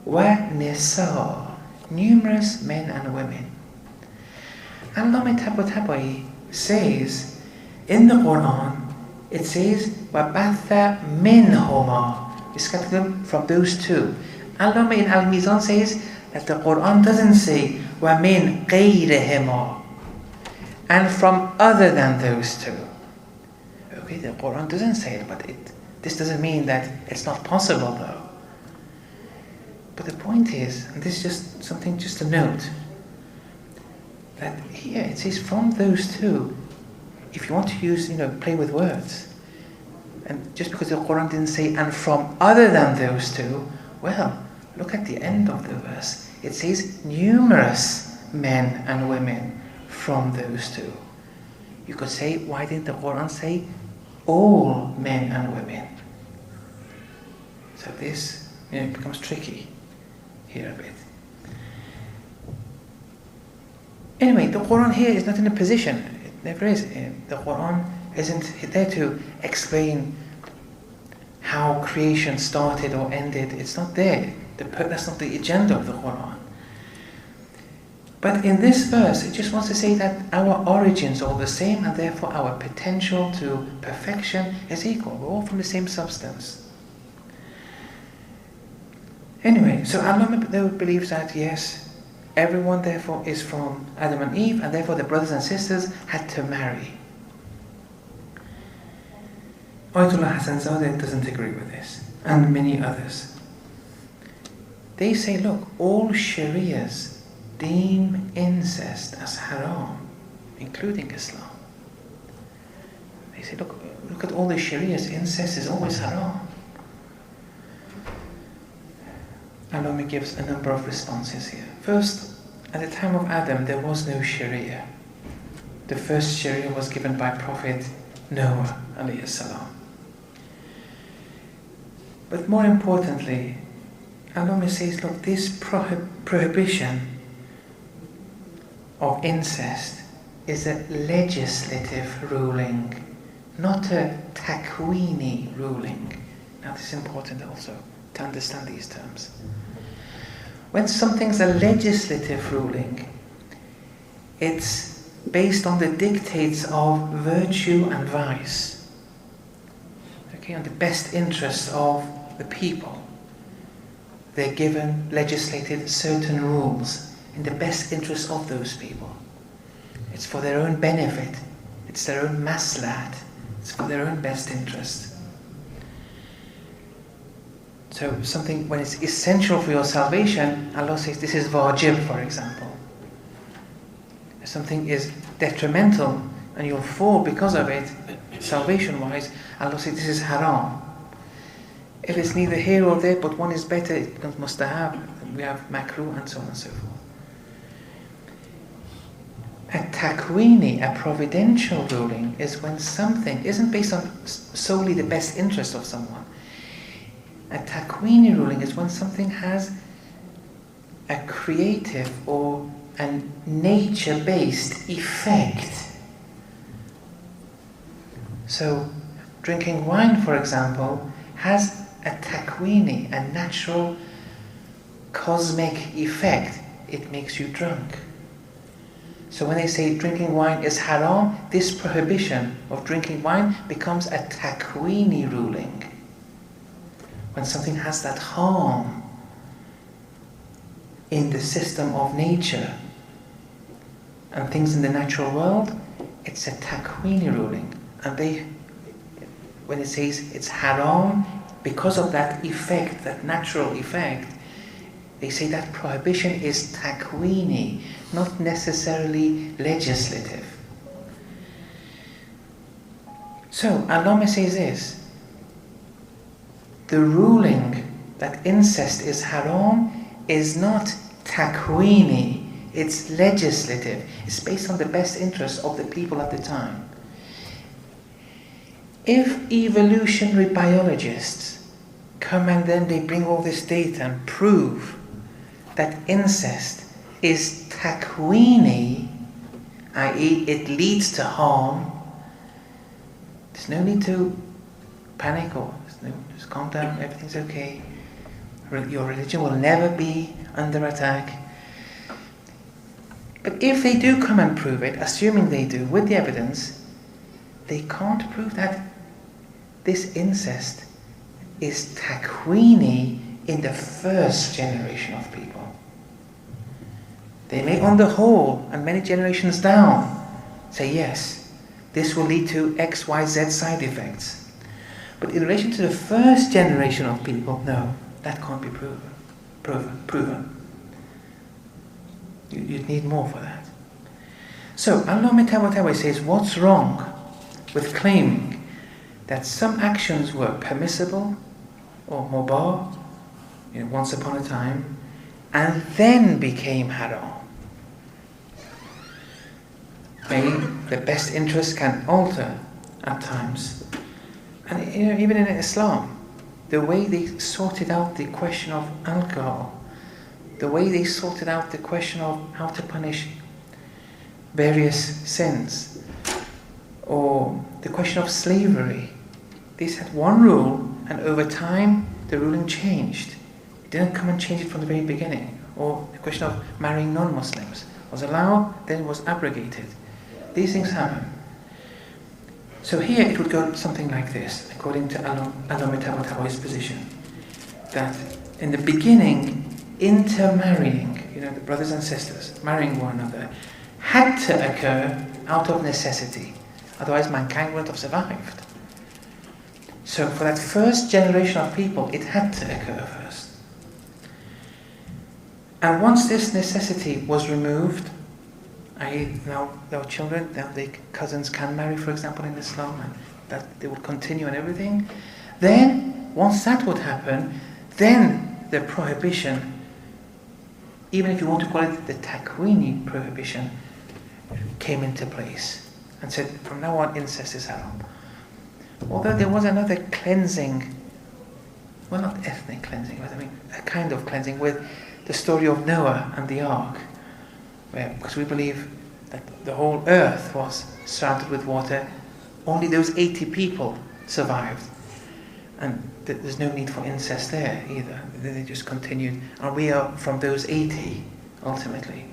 وَنِسَاءً. Numerous men and women. Allama Tabatabai says in the Quran, it says وَبَثَّ مِنْهُمَا. We scattered them from those two. Allama in Al-Mizan says that the Quran doesn't say وَمِنْ غَيْرِهِمَا, and from other than those two. Okay, the Quran doesn't say it, but this doesn't mean that it's not possible though. But the point is, and this is just something just to note, that here it says from those two. If you want to use, play with words, and just because the Quran didn't say and from other than those two, well, look at the end of the verse. It says numerous men and women from those two. You could say, why didn't the Quran say all men and women? So this becomes tricky here a bit. Anyway, the Quran here is not in a position, it never is. The Quran isn't there to explain how creation started or ended. It's not there. That's not the agenda of the Quran. But in this verse, it just wants to say that our origins are all the same, and therefore our potential to perfection is equal. We're all from the same substance. Anyway, so Allah believes that yes, everyone therefore is from Adam and Eve, and therefore the brothers and sisters had to marry. Ayatollah Hassan Zadeh doesn't agree with this, and many others. They say, look, all Sharias deem incest as haram, including Islam. They say, look at all the Sharias, incest is always haram. Allah gives a number of responses here. First, at the time of Adam, there was no Sharia. The first Sharia was given by Prophet Noah alayhi salam. But more importantly, Allah says, look, this prohibition of incest is a legislative ruling, not a takwini ruling. Now this is important also to understand these terms. When something's a legislative ruling, it's based on the dictates of virtue and vice. Okay, on the best interests of the people. They're given, legislated certain rules in the best interest of those people. It's for their own benefit. It's their own maslahat. It's for their own best interest. So something, when it's essential for your salvation, Allah says this is wajib, for example. If something is detrimental and you'll fall because of it, salvation-wise, Allah says this is haram. If it's neither here or there, but one is better, it becomes mustahab. We have makruh and so on and so forth. A takwini, a providential ruling, is when something isn't based on solely the best interest of someone. A takwini ruling is when something has a creative or a nature-based effect. So, drinking wine, for example, has a takwini, a natural cosmic effect. It makes you drunk. So when they say drinking wine is haram, this prohibition of drinking wine becomes a takwini ruling. When something has that harm in the system of nature and things in the natural world, it's a takwini ruling. And when it says it's haram, because of that effect, that natural effect, they say that prohibition is takwini, not necessarily legislative. So, Allama says this: the ruling that incest is haram is not takwini, it's legislative. It's based on the best interest of the people at the time. If evolutionary biologists come and then they bring all this data and prove that incest is takwini, i.e. it leads to harm, there's no need to panic or just calm down, everything's okay. Your religion will never be under attack. But if they do come and prove it, assuming they do, with the evidence, they can't prove that this incest is takwini in the first generation of people. They may, on the whole, and many generations down, say yes, this will lead to X, Y, Z side effects. But in relation to the first generation of people, no, that can't be proven. You'd need more for that. So, Allama Tabatawi says, what's wrong with claiming that some actions were permissible or mubah, once upon a time, and then became haram? Maybe the best interest can alter at times. And even in Islam, the way they sorted out the question of alcohol, the way they sorted out the question of how to punish various sins, or the question of slavery, they set one rule, and over time the ruling changed. It didn't come and change it from the very beginning. Or the question of marrying non-Muslims was allowed, then it was abrogated. These things happen. So here it would go something like this, according to Allama Tabatawi's position, that in the beginning, intermarrying, the brothers and sisters marrying one another, had to occur out of necessity. Otherwise mankind wouldn't have survived. So for that first generation of people, it had to occur first. And once this necessity was removed, i.e. now their children, now their cousins can marry, for example, in Islam, and that they would continue and everything, then once that would happen, then the prohibition, even if you want to call it the takwini prohibition, came into place and said, from now on, incest is haram. Although there was another cleansing, well, not ethnic cleansing, but a kind of cleansing with the story of Noah and the ark, because we believe that the whole earth was surrounded with water, only those 80 people survived. And there's no need for incest there either. They just continued. And we are from those 80, ultimately.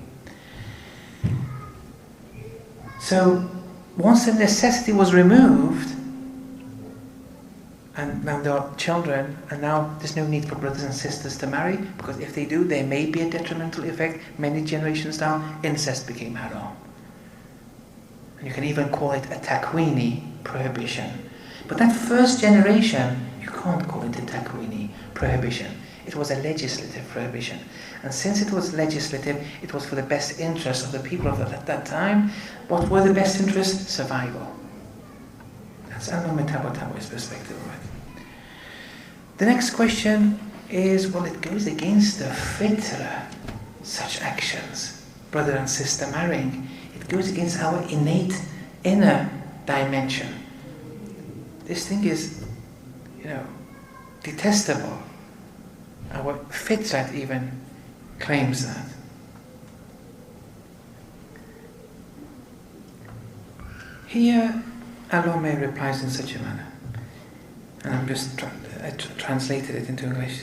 So, once the necessity was removed, and now there are children, and now there's no need for brothers and sisters to marry, because if they do, there may be a detrimental effect. Many generations down, incest became haram. And you can even call it a takwini prohibition. But that first generation, you can't call it a takwini prohibition. It was a legislative prohibition. And since it was legislative, it was for the best interest of the people of that time. What were the best interests? Survival. That's Allama Tabatawi's perspective of it. The next question is, well, it goes against the fitra, such actions, brother and sister marrying. It goes against our innate inner dimension. This thing is, detestable. Our fitrat even claims that. Here, Allama replies in such a manner, and I'm just translated it into English.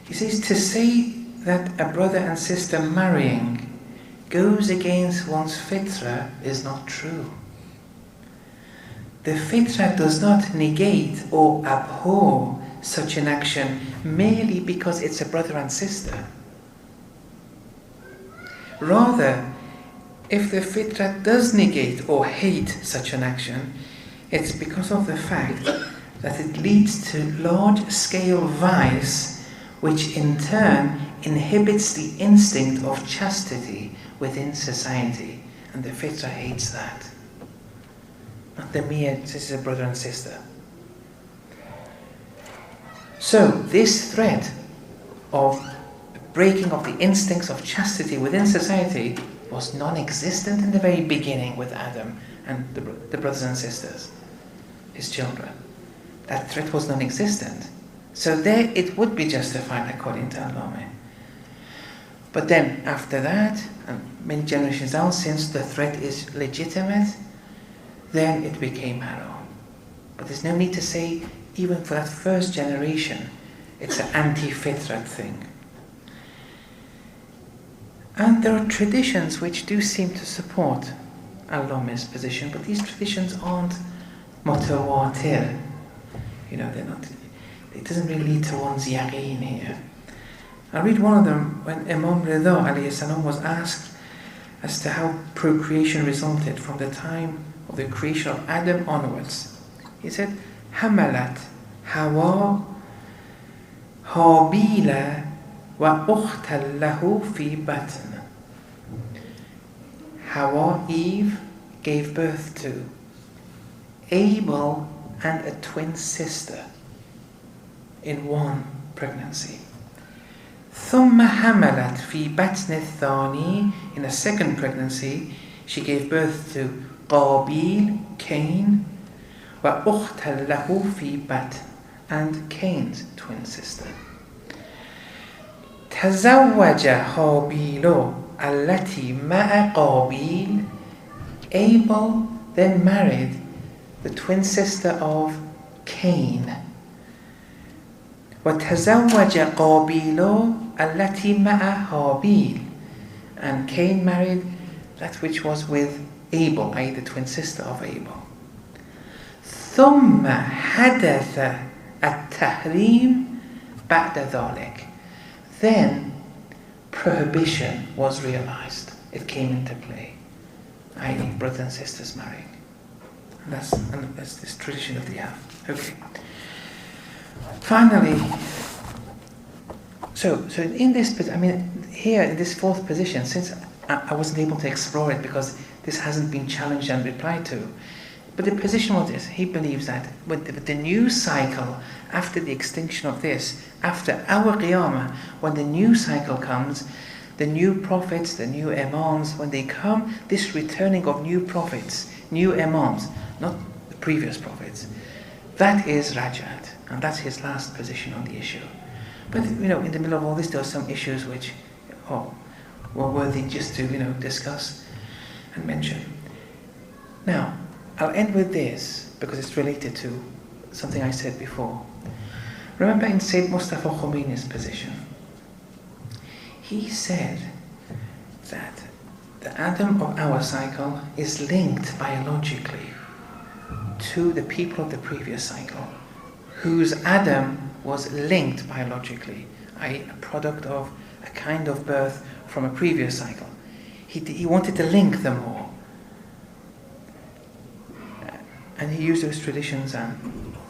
He says, to say that a brother and sister marrying goes against one's fitra is not true. The fitra does not negate or abhor such an action merely because it's a brother and sister. Rather, if the fitra does negate or hate such an action, it's because of the fact that it leads to large-scale vice, which in turn inhibits the instinct of chastity within society, and the fitra hates that. not the mere sister, brother and sister. So this thread of breaking of the instincts of chastity within society was non-existent in the very beginning with Adam and the brothers and sisters, his children. That threat was non-existent. So there it would be justified according to Allah. But then after that, and many generations down, since the threat is legitimate, then it became haram. But there's no need to say, even for that first generation, it's an anti-fitrat thing. And there are traditions which do seem to support Al-Lami's position, but these traditions aren't mutawatir. They're not. It doesn't really lead to one's yaqeen here. I'll read one of them when Imam Rida alayhi salam was asked as to how procreation resulted from the time of the creation of Adam onwards. He said, Hamalat Hawa Habila wa ukhtan lahu fi batn. Hawa, Eve, gave birth to Abel and a twin sister in one pregnancy. ثم حملت في بطن الثاني, in a second pregnancy she gave birth to قابيل, Cain, وأختا له في بطن, and Cain's twin sister. تزوج هابيل التي مع قابيل. Abel then married the twin sister of Cain. وتزوج قابيل التي مع هابيل, and Cain married that which was with Abel, i.e. the twin sister of Abel. ثم حدث التحريم بعد ذلك. Then prohibition was realized. It came into play, i.e. brothers and sisters marrying. And that's this tradition that they have. Okay. Finally, so in this, here in this fourth position, since I wasn't able to explore it because this hasn't been challenged and replied to, but the position was this: he believes that with the new cycle, after the extinction of this, after our Qiyamah, when the new cycle comes, the new prophets, the new imams, when they come, this returning of new prophets, new imams, not the previous prophets, that is Raj'at, and that's his last position on the issue. But in the middle of all this, there are some issues which were worthy just to discuss and mention. Now, I'll end with this because it's related to something I said before. Remember in Sayyid Mustafa Khomeini's position, he said that the Adam of our cycle is linked biologically to the people of the previous cycle, whose Adam was linked biologically, i.e. a product of a kind of birth from a previous cycle. He wanted to link them all. And he used those traditions, and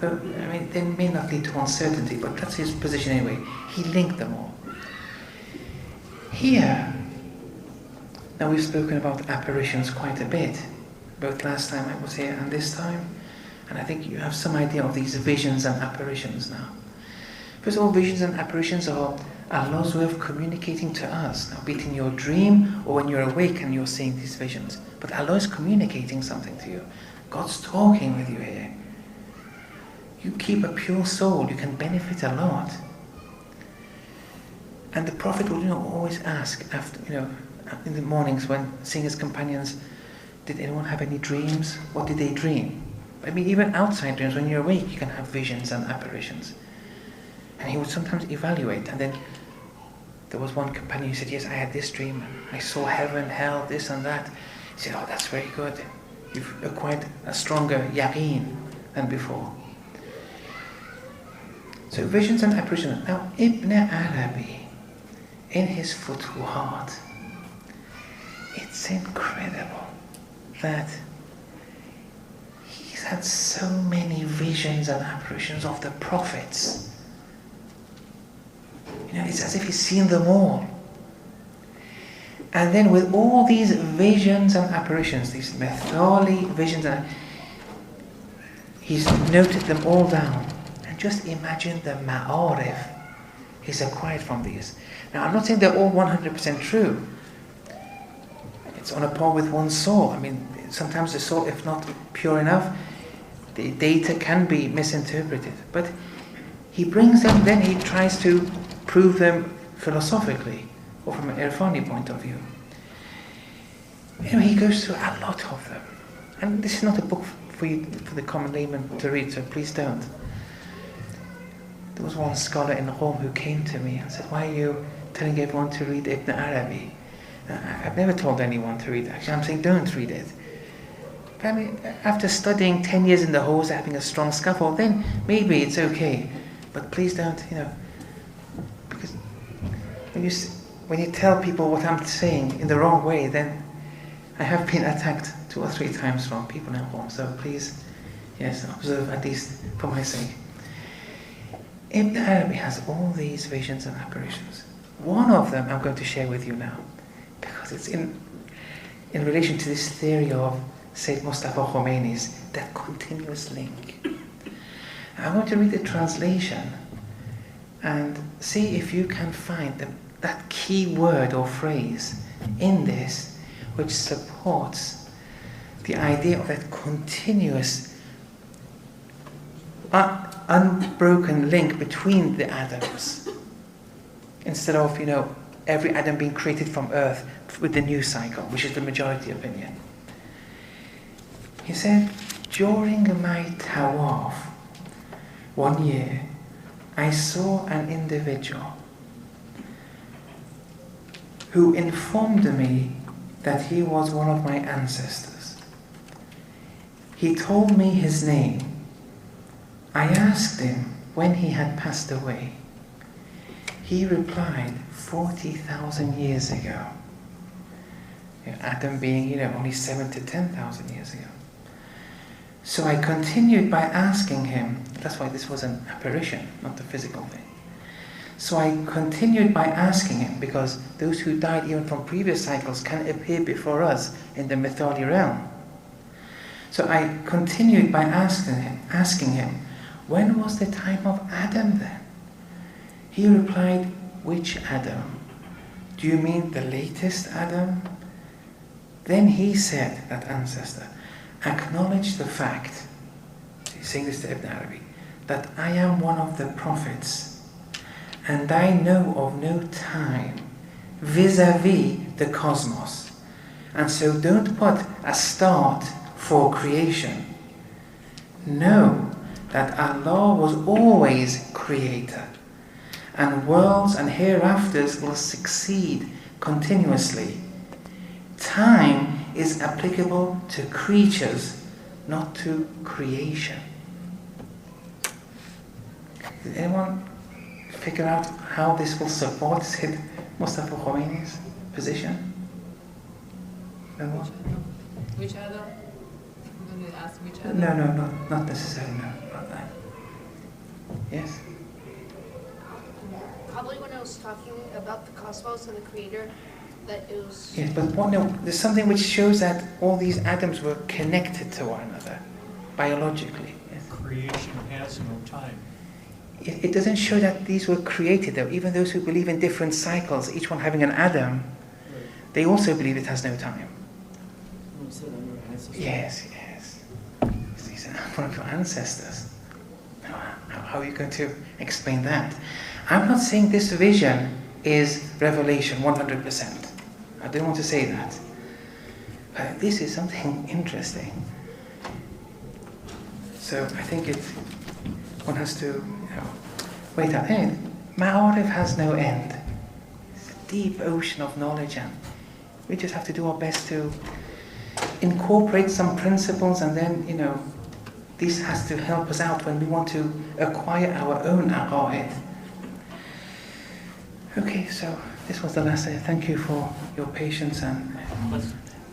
they may not lead to uncertainty, but that's his position anyway. He linked them all. Here, now we've spoken about apparitions quite a bit, both last time I was here and this time, and I think you have some idea of these visions and apparitions now. First of all, visions and apparitions are Allah's way of communicating to us, now be it in your dream or when you're awake and you're seeing these visions. But Allah is communicating something to you. God's talking with you here. You keep a pure soul, you can benefit a lot. And the Prophet would always ask after, in the mornings when seeing his companions, did anyone have any dreams? What did they dream? Even outside dreams, when you're awake, you can have visions and apparitions. And he would sometimes evaluate, and then there was one companion who said, yes, I had this dream, and I saw heaven, hell, this and that. He said, oh, that's very good. You've acquired a stronger yaqeen than before. So visions and apparitions. Now, Ibn Arabi, in his Futuhat, it's incredible that he's had so many visions and apparitions of the prophets. It's as if he's seen them all. And then with all these visions and apparitions, these methali visions, He's noted them all down. And just imagine the ma'arif he's acquired from these. Now, I'm not saying they're all 100% true. It's on a par with one saw. I mean, sometimes the saw, if not pure enough, the data can be misinterpreted. But he brings them, then he tries to prove them philosophically or from an Irfani point of view. He goes through a lot of them. And this is not a book for the common layman to read, so please don't. There was one scholar in Rome who came to me and said, "Why are you telling everyone to read Ibn Arabi?" I've never told anyone to read it. Actually, I'm saying don't read it. But I mean, after studying 10 years in the halls, having a strong scaffold, then maybe it's okay. But please don't, because when you tell people what I'm saying in the wrong way, then I have been attacked 2 or 3 times from people in home. So please, yes, observe at least for my sake. Ibn Arabi has all these visions and apparitions. One of them I'm going to share with you now, because it's in relation to this theory of Sayyid Mustafa Khomeini's, that continuous link. I want to read the translation and see if you can find that key word or phrase in this which supports the idea of that continuous, unbroken link between the atoms, instead of, every atom being created from earth with the new cycle, which is the majority opinion. He said, during my tawaf, one year, I saw an individual who informed me that he was one of my ancestors. He told me his name. I asked him when he had passed away. He replied, 40,000 years ago. Adam being, only 7 to 10,000 years ago. So I continued by asking him, that's why this was an apparition, not a physical thing. So I continued by asking him, because those who died even from previous cycles can appear before us in the Mithali realm. So I continued by asking him, when was the time of Adam then? He replied, which Adam? Do you mean the latest Adam? Then he said, that ancestor, acknowledge the fact, he's saying this to Ibn Arabi, that I am one of the prophets, and I know of no time vis-a-vis the cosmos. And so don't put a start for creation. Know that Allah was always creator, and worlds and hereafters will succeed continuously. Time is applicable to creatures, not to creation. Did anyone figure out how this will support Sayyid Mustafa Khomeini's position? No one? Which Adam? I'm going to ask which Adam? No, not necessarily, no, not that. Yes? Probably when I was talking about the cosmos and the creator, that it was... Yes, but there's something which shows that all these atoms were connected to one another, biologically. Yes. Creation has no time. It doesn't show that these were created, though. Even those who believe in different cycles, each one having an atom, they also believe it has no time. Yes. These are one of your ancestors. How are you going to explain that? I'm not saying this vision is revelation 100%. I don't want to say that. But this is something interesting. So I think one has to wait out. Ma'arif has no end. It's a deep ocean of knowledge, and we just have to do our best to incorporate some principles, and then, this has to help us out when we want to acquire our own aqa'id. Okay, so this was the last day. Thank you for your patience and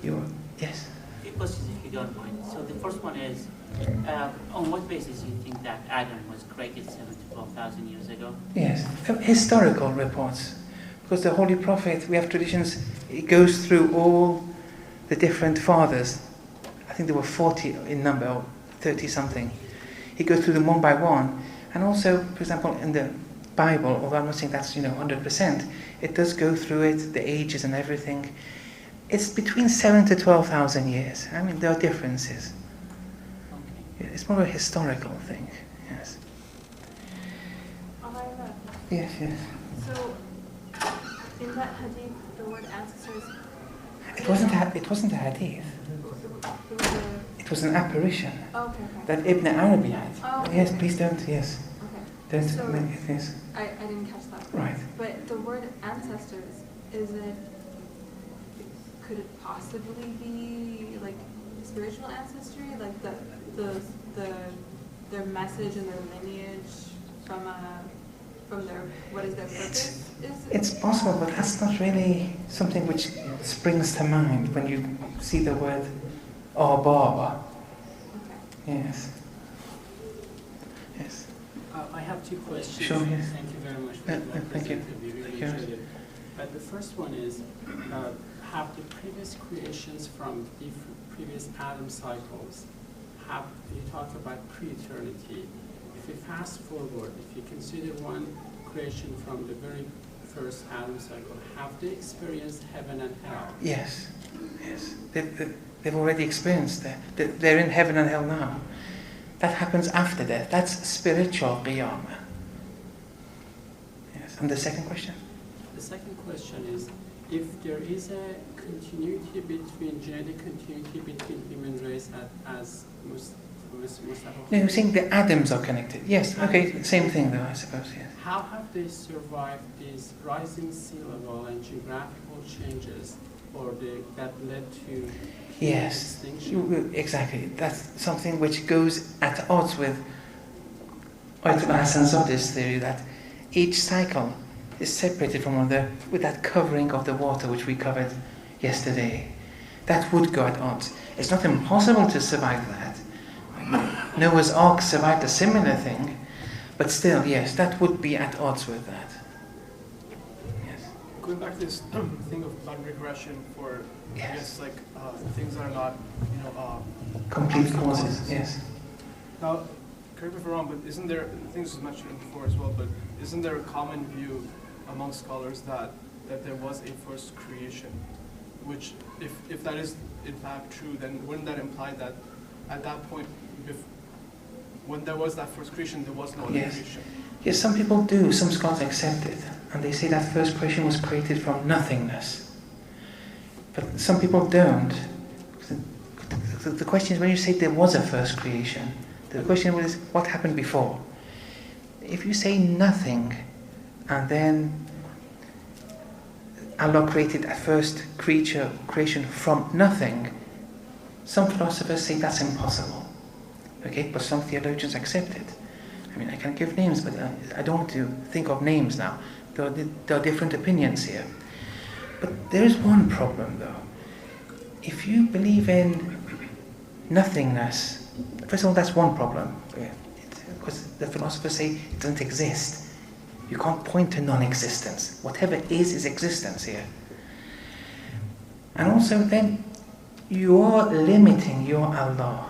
your... Yes? Two questions, if you don't mind. So the first one is, on what basis do you think that Adam was created 7 to 12,000 years ago? Yes, historical reports. Because the Holy Prophet, we have traditions, it goes through all the different fathers. I think there were 40 in number, or 30 something. He goes through them one by one. And also, for example, in the Bible, although I'm not saying that's 100%, it does go through it, the ages and everything. It's between 7,000 to 12,000 years. I mean, there are differences. It's more of a historical thing. Yes. Yes, yes. So, in that hadith, the word ancestors. It wasn't a hadith. It was an apparition that Ibn Arabi had. Oh, okay. Yes, please don't. Yes. Okay. Don't. So, yes. I didn't catch that. Right. But the word ancestors, could it possibly be like spiritual ancestry, like their message and their lineage from their, what is their purpose? It's possible, but that's not really something which springs to mind when you see the word Baba. Okay. Yes. Yes. I have two questions. Sure, yes. Thank you very much for thank you. We really enjoyed it. But the first one is, have the previous creations from the previous Adam cycles, you talk about pre-eternity. If you fast forward, if you consider one creation from the very first Adam cycle, have they experienced heaven and hell? Yes. Yes. They've already experienced that. They're in heaven and hell now. That happens after death. That's spiritual qiyamah. Yes. And the second question? The second question is, if there is a continuity between, genetic continuity between human race as Mustafa. No, you're saying the atoms are connected. Yes, okay, same thing though, I suppose, yes. How have they survived these rising sea level and geographical changes, that led to extinction? Exactly. That's something which goes at odds with Ayatollah Hassan Zadeh's theory that each cycle is separated from another with that covering of the water which we covered yesterday. That would go at odds. It's not impossible to survive that. Noah's Ark survived a similar thing, but still, yes, that would be at odds with that. Yes. Going back to this thing about regression for, Yes. I guess, like things that are not, Complete causes, yes. Now, correct me if I'm wrong, but isn't there, I think this was mentioned before as well, but isn't there a common view among scholars that there was a first creation? Which, if that is in fact true, then wouldn't that imply that at that point, when there was that first creation, there was no other creation? Yes, some people do. Some scholars accept it, and they say that first creation was created from nothingness. But some people don't. The question is, when you say there was a first creation, the question is, what happened before? If you say nothing, and then Allah created a first creation from nothing, some philosophers say that's impossible. Okay, but some theologians accept it. I mean, I can give names, but I don't want to think of names now. There are different opinions here. But there is one problem, though. If you believe in nothingness, first of all, that's one problem. Because the philosophers say it doesn't exist. You can't point to non-existence. Whatever is existence here. And also then, you are limiting your Allah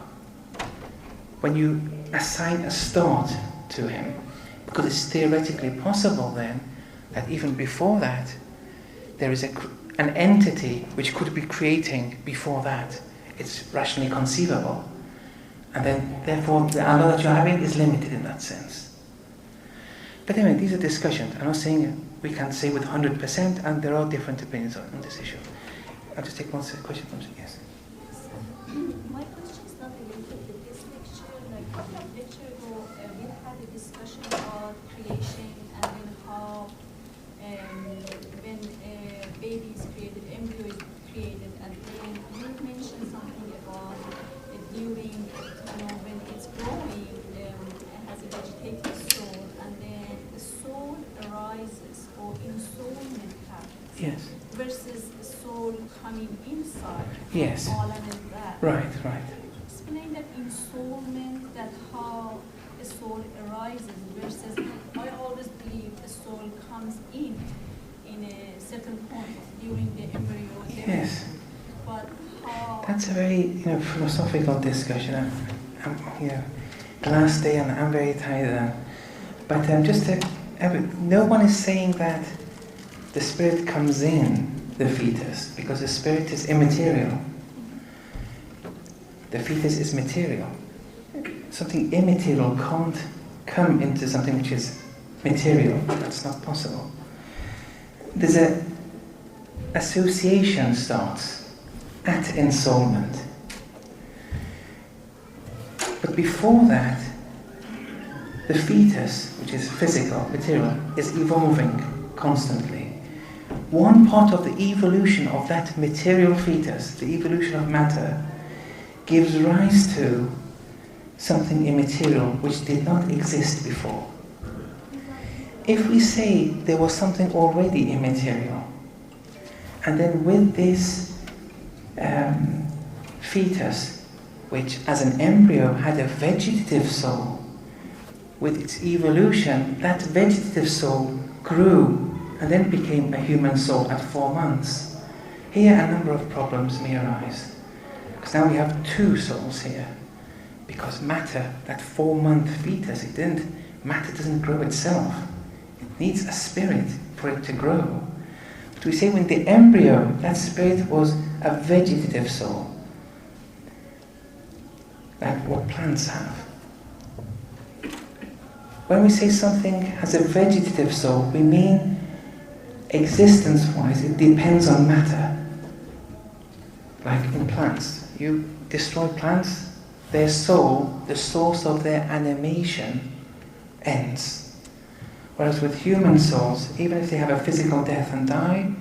when you assign a start to him. Because it's theoretically possible then that even before that, there is an entity which could be creating before that. It's rationally conceivable. And then, therefore, the Allah that you're having is limited in that sense. But anyway, these are discussions. I'm not saying we can say with 100%, and there are different opinions on this issue. I'll just take one question from you. Yes. My question is not related to this lecture. Like a couple of lectures ago, we had a discussion about creation and then how when a baby is created, embryo is created, and then you mentioned something about during, when it's growing, it has a vegetative soul, and then the soul arises, or ensoulment happens. Yes. Versus the soul coming inside. Yes. All of that. Right. Explain that ensoulment, that how a soul arises versus, I always believe a soul comes in a certain point during the embryo. Yes. But how? That's a very philosophical discussion. the last day and I'm very tired. But no one is saying that the spirit comes in the fetus, because the spirit is immaterial. The fetus is material. Something immaterial can't come into something which is material. That's not possible. There's an association starts at ensoulment. But before that, the fetus, which is physical, material, is evolving constantly. One part of the evolution of that material fetus, the evolution of matter, gives rise to something immaterial which did not exist before. If we say there was something already immaterial, and then with this fetus, which as an embryo had a vegetative soul, with its evolution, that vegetative soul grew and then became a human soul at 4 months. Here a number of problems may arise, because now we have 2 souls here. Because matter, that 4-month fetus, matter doesn't grow itself. It needs a spirit for it to grow. But we say when the embryo, that spirit was a vegetative soul, like what plants have. When we say something has a vegetative soul, we mean existence-wise, it depends on matter. Like in plants, you destroy plants, their soul, the source of their animation, ends. Whereas with human souls, even if they have a physical death and die,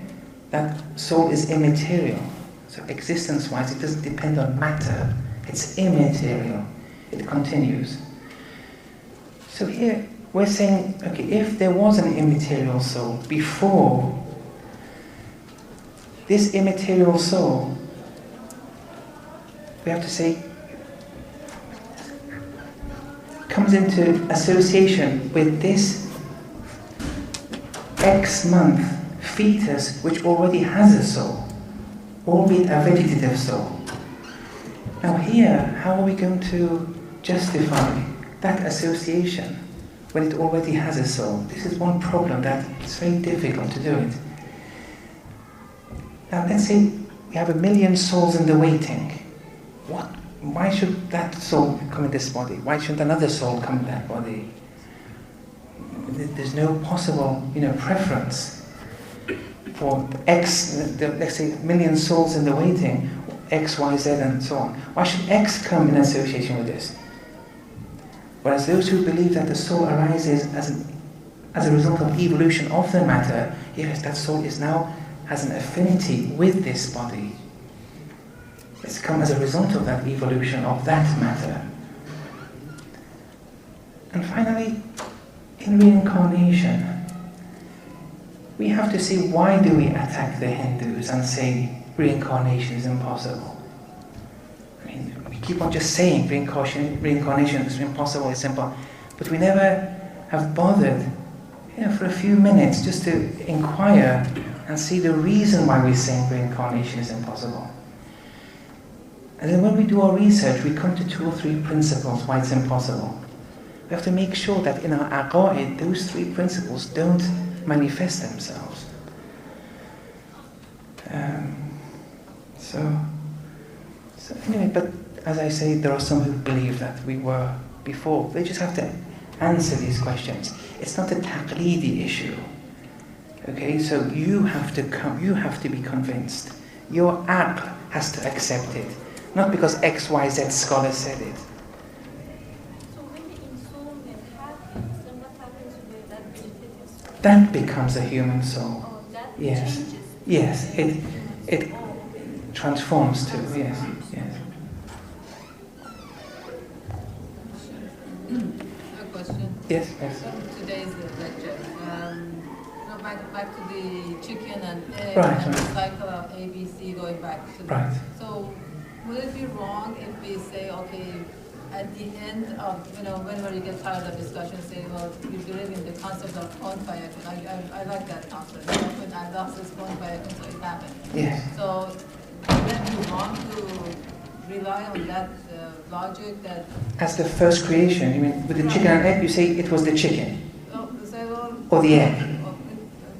that soul is immaterial. So existence-wise, it doesn't depend on matter. It's immaterial. It continues. So here, we're saying, okay, if there was an immaterial soul before, this immaterial soul, we have to say, comes into association with this X month fetus which already has a soul, albeit a vegetative soul. Now here, how are we going to justify that association when it already has a soul? This is one problem that it's very difficult to do it. Now let's say we have 1 million souls in the waiting. Why should that soul come in this body? Why shouldn't another soul come in that body? There's no possible, preference for X. Let's say 1 million souls in the waiting, X, Y, Z, and so on. Why should X come in association with this? Whereas those who believe that the soul arises as a result of evolution of the matter, yes, that soul has an affinity with this body. It's come as a result of that evolution of that matter. And finally, in reincarnation, we have to see, why do we attack the Hindus and say reincarnation is impossible? I mean, we keep on just saying reincarnation is impossible, it's simple, but we never have bothered, for a few minutes just to inquire and see the reason why we're saying reincarnation is impossible. And then when we do our research, we come to 2 or 3 principles why it's impossible. We have to make sure that in our aqa'id, those 3 principles don't manifest themselves. So anyway, but as I say, there are some who believe that we were before. They just have to answer these questions. It's not a taqleedi issue. Okay, so you have to be convinced. Your aql has to accept it. Not because X, Y, Z scholar said it. So when the ensoulment happens, then what happens with that vegetative soul? That becomes a human soul. Oh, that Yes. changes. Yes, it transforms to, yes. A question. Yes. Today's lecture. Back to the chicken and egg Right. and the cycle of ABC going back to the, Right. So would it be wrong if we say, okay, at the end of, whenever you get tired of discussion, say, well, you believe in the concept of kon fayakun. I like that concept. When Allah says kon fayakun, so it happened. Yes. So would it be wrong to rely on that logic that... As the first creation, you mean with the chicken and egg, you say it was the chicken Say, well, or the egg.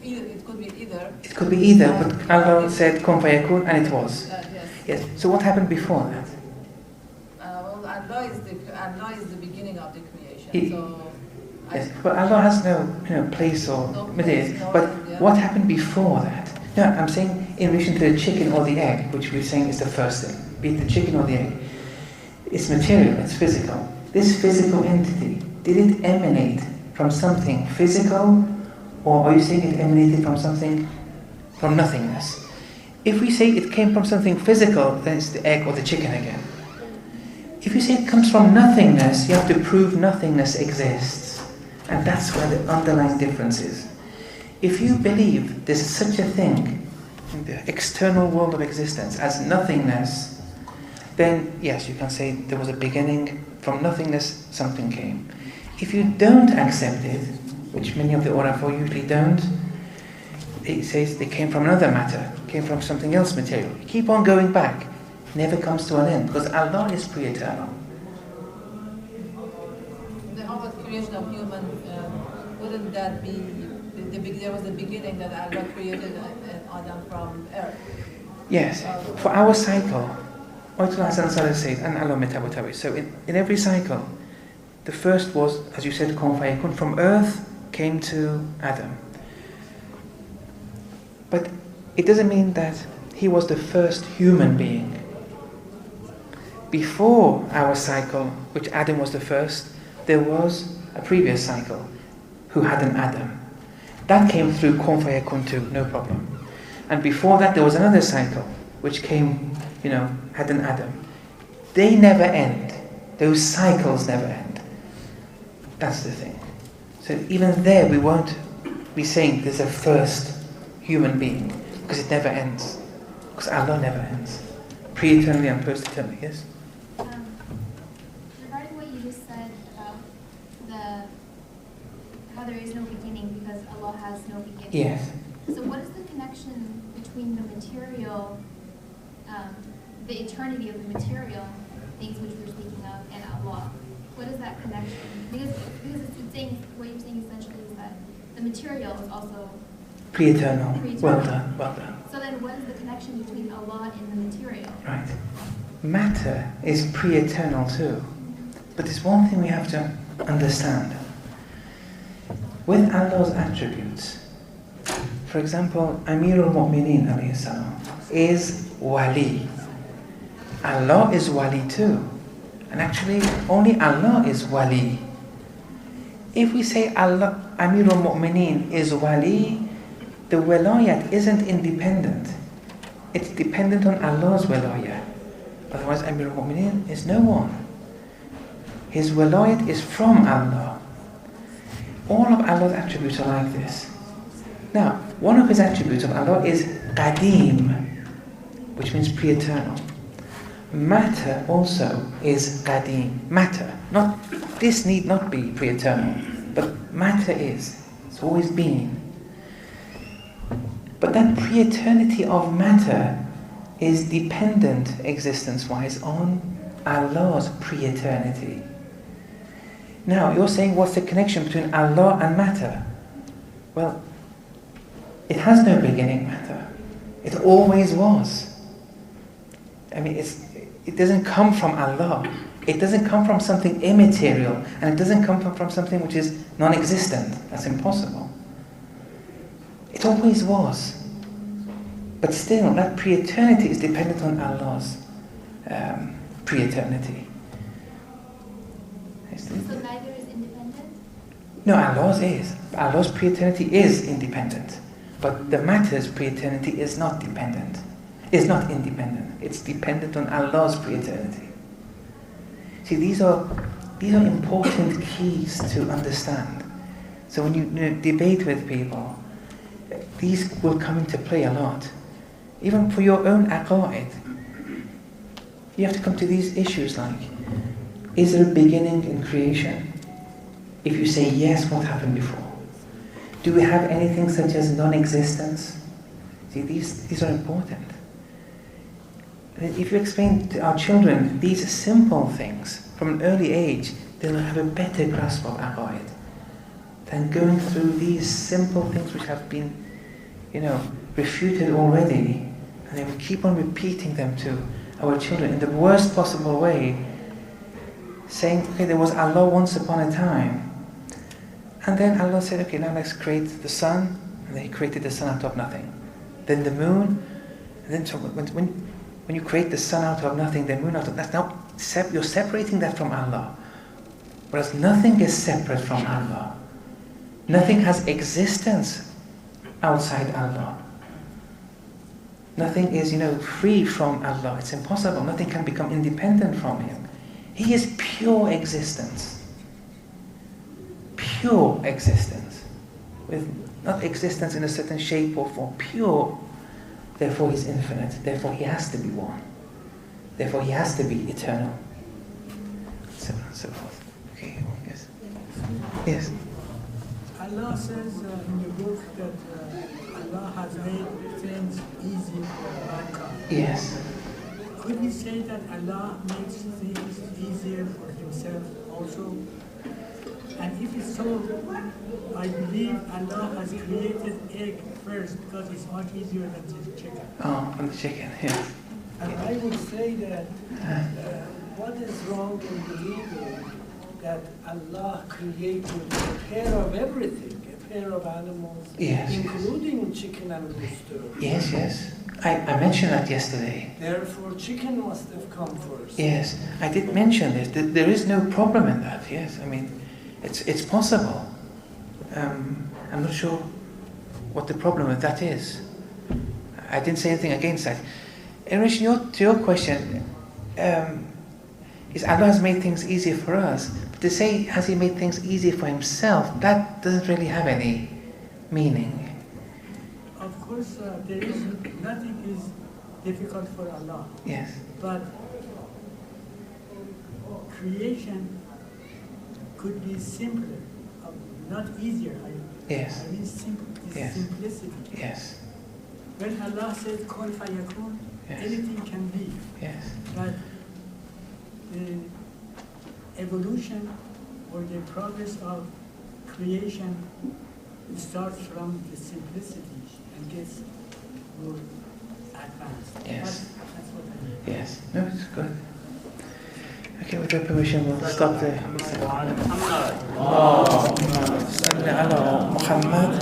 it could be either. It could be either, but Allah said kun fayakun and it was. Yes. Yes. So what happened before that? Well, Allah is the beginning of the creation. Yes, but Allah has no place or material. But what happened before that? No, I'm saying in relation to the chicken or the egg, which we're saying is the first thing, be it the chicken or the egg. It's material, it's physical. This physical entity, did it emanate from something physical, or are you saying it emanated from something, from nothingness? If we say it came from something physical, then it's the egg or the chicken again. If you say it comes from nothingness, you have to prove nothingness exists. And that's where the underlying difference is. If you believe there's such a thing in the external world of existence as nothingness, then yes, you can say there was a beginning, from nothingness something came. If you don't accept it, which many of the Urafa usually don't, it says they came from another matter, came from something else material. You keep on going back, never comes to an end, because Allah is pre-eternal. The whole creation of human, wouldn't that be, there was the beginning that Allah created Adam from earth? Yes, for our cycle, Ayatollah Hassan Saleh says, and Allah Metabotawi, so in every cycle, the first was, as you said, kun fayakun, from earth came to Adam. But it doesn't mean that he was the first human being. Before our cycle, which Adam was the first, there was a previous cycle who had an Adam. That came through kun fayakun too, no problem. And before that there was another cycle which came, had an Adam. They never end. Those cycles never end. That's the thing. So even there we won't be saying there's a first human being, because it never ends. Because Allah never ends. Pre-eternally and post-eternally, yes? Regarding what you just said about how there is no beginning because Allah has no beginning. Yes. So what is the connection between the material, the eternity of the material things which we're speaking of, and Allah? What is that connection? Because it's saying, what you're saying essentially is that the material is also Pre-eternal. Pre-eternal. Well done, well done. So then what is the connection between Allah and the material? Right. Matter is pre-eternal too. But there's one thing we have to understand. With Allah's attributes, for example, Amirul Mu'mineen alayhi salam is wali. Allah is wali too. And actually, only Allah is wali. If we say Allah, Amirul Mu'mineen is wali, the wilayat isn't independent. It's dependent on Allah's wilayat. Otherwise, Amirul Mu'mineen is no one. His wilayat is from Allah. All of Allah's attributes are like this. Now, one of his attributes of Allah is qadim, which means pre-eternal. Matter also is qadim. Matter. This need not be pre-eternal, but matter is. It's always been. But that pre-eternity of matter is dependent, existence-wise, on Allah's pre-eternity. Now, you're saying, what's the connection between Allah and matter? Well, it has no beginning, matter. It always was. I mean, it doesn't come from Allah. It doesn't come from something immaterial, and it doesn't come from something which is non-existent. That's impossible. It always was. But still, that pre-eternity is dependent on Allah's pre-eternity. So neither is independent? No, Allah's is. Allah's pre-eternity is independent. But the matter's pre-eternity is not dependent. It's not independent. It's dependent on Allah's pre-eternity. See, these are important keys to understand. So when you debate with people, these will come into play a lot. Even for your own aqa'id, you have to come to these issues like, is there a beginning in creation? If you say yes, what happened before? Do we have anything such as non-existence? See, these are important. If you explain to our children these simple things from an early age, they'll have a better grasp of aqaid than going through these simple things which have been, refuted already, and they will keep on repeating them to our children in the worst possible way, saying, okay, there was Allah once upon a time. And then Allah said, okay, now let's create the sun, and then He created the sun out of nothing. Then the moon, and then so when you create the sun out of nothing, the moon out of that's now you're separating that from Allah. Whereas nothing is separate from Allah. Nothing has existence outside Allah. Nothing is, free from Allah. It's impossible. Nothing can become independent from Him. He is pure existence. Pure existence. With not existence in a certain shape or form. Pure. Therefore He's infinite. Therefore He has to be one. Therefore He has to be eternal. So on and so forth. Okay, yes. Yes. Allah says in the book that Allah has made things easy for mankind. Yes. Could we say that Allah makes things easier for Himself also? And if it's so, I believe Allah has created egg first because it's much easier than the chicken. Oh, from the chicken, yes. And I would say that what is wrong in believing that Allah created a pair of everything, a pair of animals, yes, including chicken and rooster. Yes, yes. I mentioned that yesterday. Therefore, chicken must have come first. Yes, I did mention this. There is no problem in that, yes. I mean, it's possible. I'm not sure what the problem with that is. I didn't say anything against that. In relation to your question, is Allah has made things easier for us. But to say, has He made things easier for Himself, that doesn't really have any meaning. Of course, nothing is difficult for Allah. Yes. But creation could be simpler, not easier. Yes. I mean simple. Yes. Simplicity. Yes. When Allah said "Kun fayakun," Yes. anything can be. Yes. But the evolution or the progress of creation starts from the simplicity and gets more advanced. Yes. That's what I mean. Yes. No, it's good. Okay, with your permission, we'll stop there. اللهم صل على محمد